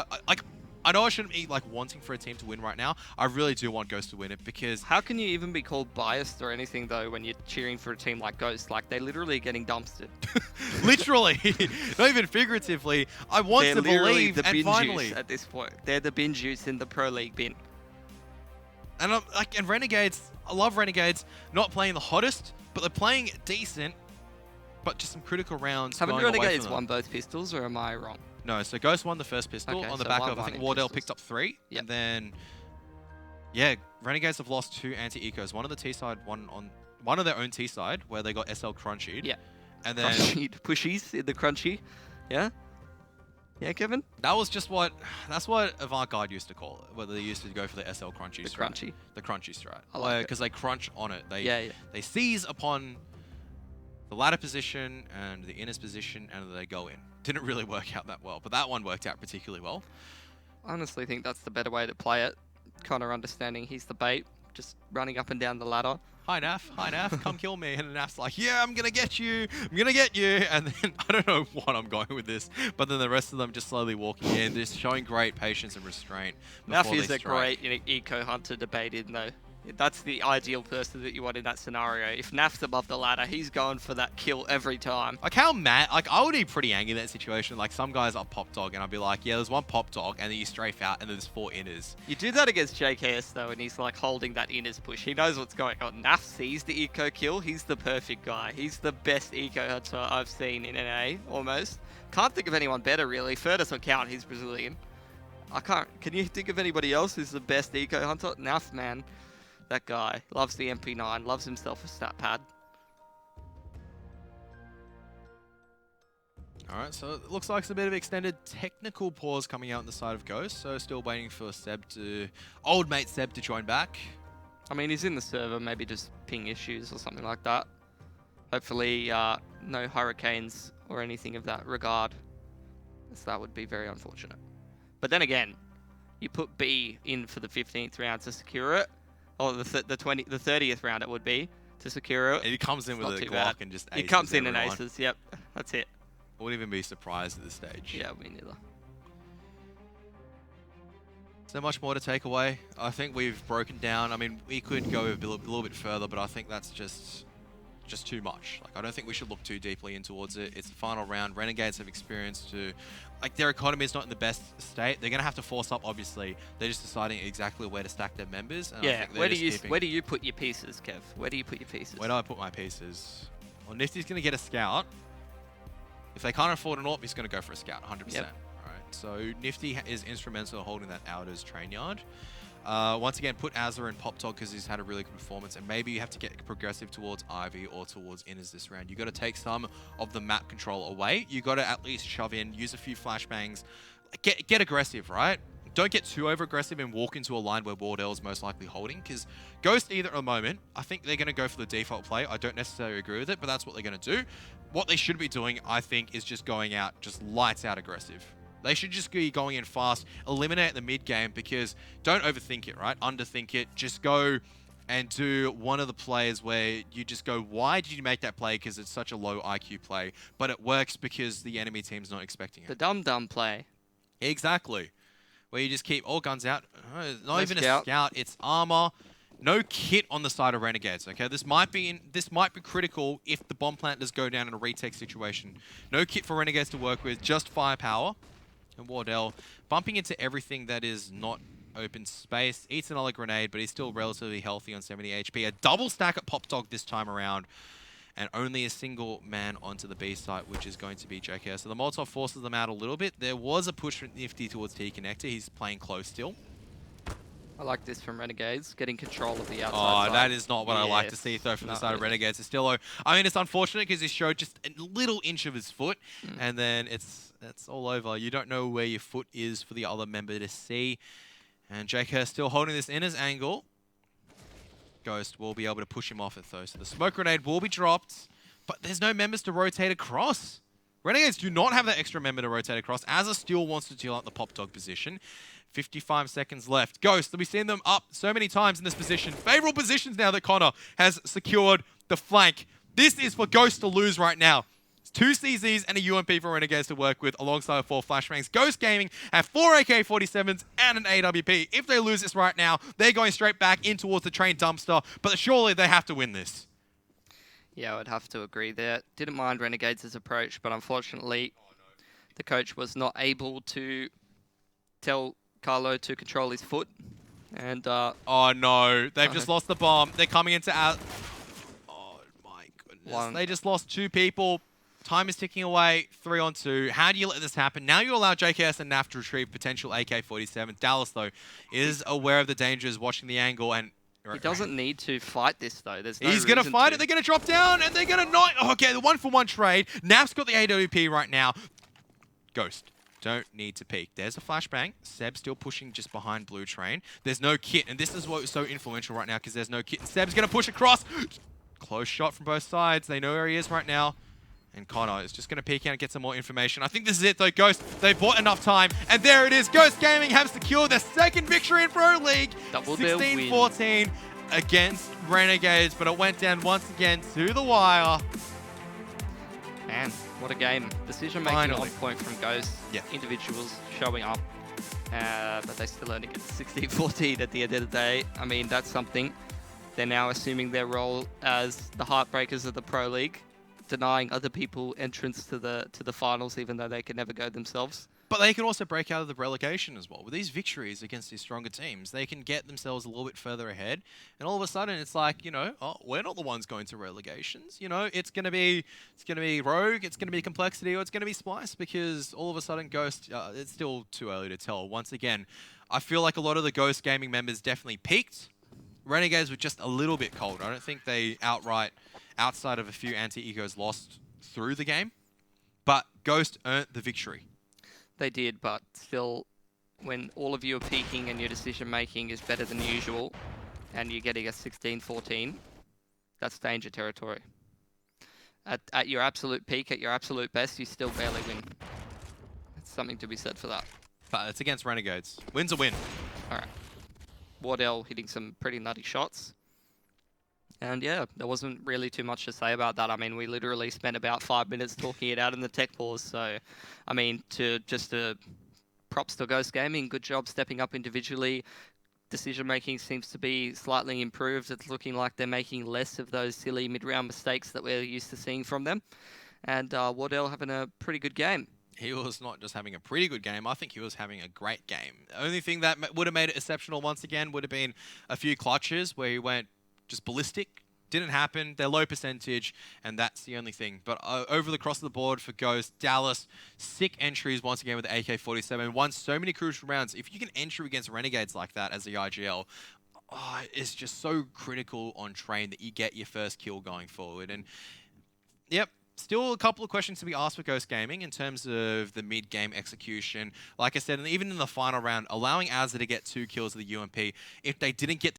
I know I shouldn't be like wanting for a team to win right now. I really do want Ghost to win it because How can you even be called biased or anything, though, when you're cheering for a team like Ghost? Like, they're literally getting dumpstered. literally, not even figuratively, I want They're to literally believe, the and bin finally, juice at this point. They're the bin juice in the Pro League bin. and I'm like, and Renegades, I love Renegades, not playing the hottest, but they're playing decent, but just some critical rounds. Haven't going away from Renegades them. won both pistols, or am I wrong? No, so Ghost won the first pistol Okay, on the so back one of, I won think in Wardell pistols. picked up 3, Yep. and then, yeah, Renegades have lost 2 anti-ecos. One on the T side, one of their own T side, where they got SL crunchied. Yeah. And then Pushies in the crunchy. Yeah? Yeah, Kevin? that was just that's what Avant-Garde used to call it, where they used to go for the SL crunchy The strat. crunchy. The crunchy strat. I like it. Because they crunch on it. Yeah. They seize upon the ladder position and the inner's position, and they go in. Didn't really work out that well, but that one worked out particularly well. I honestly think that's the better way to play it. Kind of understanding he's the bait, just running up and down the ladder. Hi, Naf, come kill me. And Naf's like, yeah, I'm going to get you. I'm going to get you. And then, I don't know what I'm going with this, but then the rest of them just slowly walking in, just showing great patience and restraint. Naf before is they a strike. great eco hunter to bait in, though. That's the ideal person that you want in that scenario. If Naf's above the ladder, he's going for that kill every time. Like how mad, like I would be pretty angry in that situation. Like some guys are pop dog and I'd be like, yeah, there's one pop dog and then you strafe out and then there's 4 inners. You do that against JKS, though, and he's like holding that inners push. He knows what's going on. Naf sees the eco kill. He's the perfect guy. He's the best eco hunter I've seen in NA, almost. Can't think of anyone better, really. Fer doesn't count. He's Brazilian. I can't. Can you think of anybody else who's the best eco hunter? Naf, man. That guy loves the MP9, loves himself a stat pad. Alright, so it looks like it's a bit of extended technical pause coming out on the side of Ghost. So still waiting for old mate Seb to join back. I mean, he's in the server, maybe just ping issues or something like that. Hopefully, no hurricanes or anything of that regard, as that would be very unfortunate. But then again, you put B in for the 15th round to secure it, or the 30th round it would be to secure it. And he comes in It's with not a too Glock bad. and just He aces comes in everyone. and aces. Yep, that's it. I wouldn't even be surprised at this stage. Yeah, me neither. So much more to take away. I think we've broken down. I mean, we could go a little bit further, but I think that's just too much. Like, I don't think we should look too deeply in towards it. It's the final round. Renegades have experienced like, their economy is not in the best state. They're going to have to force up, obviously. They're just deciding exactly where to stack their members. And I Yeah, think they're where do just you put your pieces, Kev? Where do you put your pieces? Where do I put my pieces? Well, Nifty's going to get a scout. If they can't afford an AWP, he's going to go for a scout, 100%. Yep. All right. So Nifty is instrumental in holding that Outers train yard. Once again, put Azza in Pop Dog because he's had a really good performance, and maybe you have to get progressive towards Ivy or towards Inners this round. You got to take some of the map control away. You got to at least shove in, use a few flashbangs, get aggressive, right? Don't get too over aggressive and walk into a line where Wardell's most likely holding, because Ghost either at the moment, I think they're going to go for the default play. I don't necessarily agree with it, but that's what they're going to do. What they should be doing, I think, is just going out, just lights out aggressive. They should just be going in fast, eliminate the mid game, because don't overthink it, right? Underthink it. Just go and do one of the plays where you just go, why did you make that play? Because it's such a low IQ play, but it works because the enemy team's not expecting it. The dumb play. Exactly. where you just keep all guns out. Not No even scout. a scout, it's armor. No kit on the side of Renegades, okay? This might be critical if the bomb plant does go down in a retake situation. No kit for Renegades to work with, just firepower. And Wardell bumping into everything that is not open space. Eats another grenade, but he's still relatively healthy on 70 HP. A double stack at Pop Dog this time around. And only a single man onto the B site, which is going to be JKR. So the Molotov forces them out a little bit. There was a push from Nifty towards T-Connector. He's playing close still. I like this from Renegades, getting control of the outside side. That is not what I like to see, though, from the side of Renegades. It's still, I mean, it's unfortunate because he showed just a little inch of his foot, and then it's all over. You don't know where your foot is for the other member to see. And JK still holding this in his angle. Ghost will be able to push him off it, though. So the smoke grenade will be dropped, but there's no members to rotate across. Renegades do not have that extra member to rotate across, as a Steel wants to deal out the Pop Dog position. 55 seconds left. Ghost, we've seen them up so many times in this position. Favorable positions now that Connor has secured the flank. This is for Ghost to lose right now. It's 2 CZs and a UMP for Renegades to work with alongside 4 flashbangs. Ghost Gaming have 4 AK-47s and an AWP. If they lose this right now, they're going straight back in towards the train dumpster, but surely they have to win this. Yeah, I would have to agree there. Didn't mind Renegades' approach, but unfortunately, the coach was not able to tell Carlo to control his foot. And oh no, they've just lost the bomb. They're coming into our... Oh my goodness. They just lost 2 people. Time is ticking away, 3 on 2. How do you let this happen? Now you allow JKS and NAF to retrieve potential AK-47. Dallas, though, is aware of the dangers, watching the angle, and... He doesn't need to fight this, though. There's no He's going to fight it. They're going to drop down, and they're going to not... Okay, the 1-for-1 trade. NAF's got the AWP right now. Ghost. Don't need to peek. There's a flashbang. Seb's still pushing just behind Blue Train. There's no kit, and this is what's so influential right now because there's no kit. And Seb's going to push across. Close shot from both sides. They know where he is right now. And Connor is just going to peek out and get some more information. I think this is it, though, Ghost. They bought enough time, and there it is. Ghost Gaming have secured their 2nd victory in Pro League. 16-14 against Renegades, but it went down once again to the wire. Man, what a game. Decision making on point from Ghost. Yeah. Individuals showing up. But they still only get 16-14 at the end of the day. I mean, that's something. They're now assuming their role as the heartbreakers of the Pro League, denying other people entrance to the finals, even though they can never go themselves. But they can also break out of the relegation as well. With these victories against these stronger teams, they can get themselves a little bit further ahead. And all of a sudden, it's like, you know, oh, we're not the ones going to relegations. You know, it's gonna be Rogue, it's gonna be Complexity, or it's gonna be Splice, because all of a sudden, Ghost, it's still too early to tell. Once again, I feel like a lot of the Ghost Gaming members definitely peaked. Renegades were just a little bit cold. I don't think they outright, outside of a few anti-egos, lost through the game. But Ghost earned the victory. They did, but still, when all of you are peaking and your decision-making is better than usual, and you're getting a 16-14, that's danger territory. At your absolute peak, at your absolute best, you still barely win. That's something to be said for that. But it's against Renegades. Win's a win. All right. Wardell hitting some pretty nutty shots. And yeah, there wasn't really too much to say about that. I mean, we literally spent about 5 minutes talking it out in the tech pause. So, I mean, props to Ghost Gaming. Good job stepping up individually. Decision-making seems to be slightly improved. It's looking like they're making less of those silly mid-round mistakes that we're used to seeing from them. And Wardell having a pretty good game. He was not just having a pretty good game, I think he was having a great game. The only thing that would have made it exceptional once again would have been a few clutches where he went just ballistic. Didn't happen. They're low percentage, and that's the only thing. But over the cross of the board for Ghost, Dallas, sick entries once again with the AK-47. Won so many crucial rounds. If you can enter against Renegades like that as the IGL, it's just so critical on train that you get your first kill going forward. And yep. Still a couple of questions to be asked for Ghost Gaming in terms of the mid-game execution. Like I said, and even in the final round, allowing Azza to get 2 kills of the UMP, if they didn't get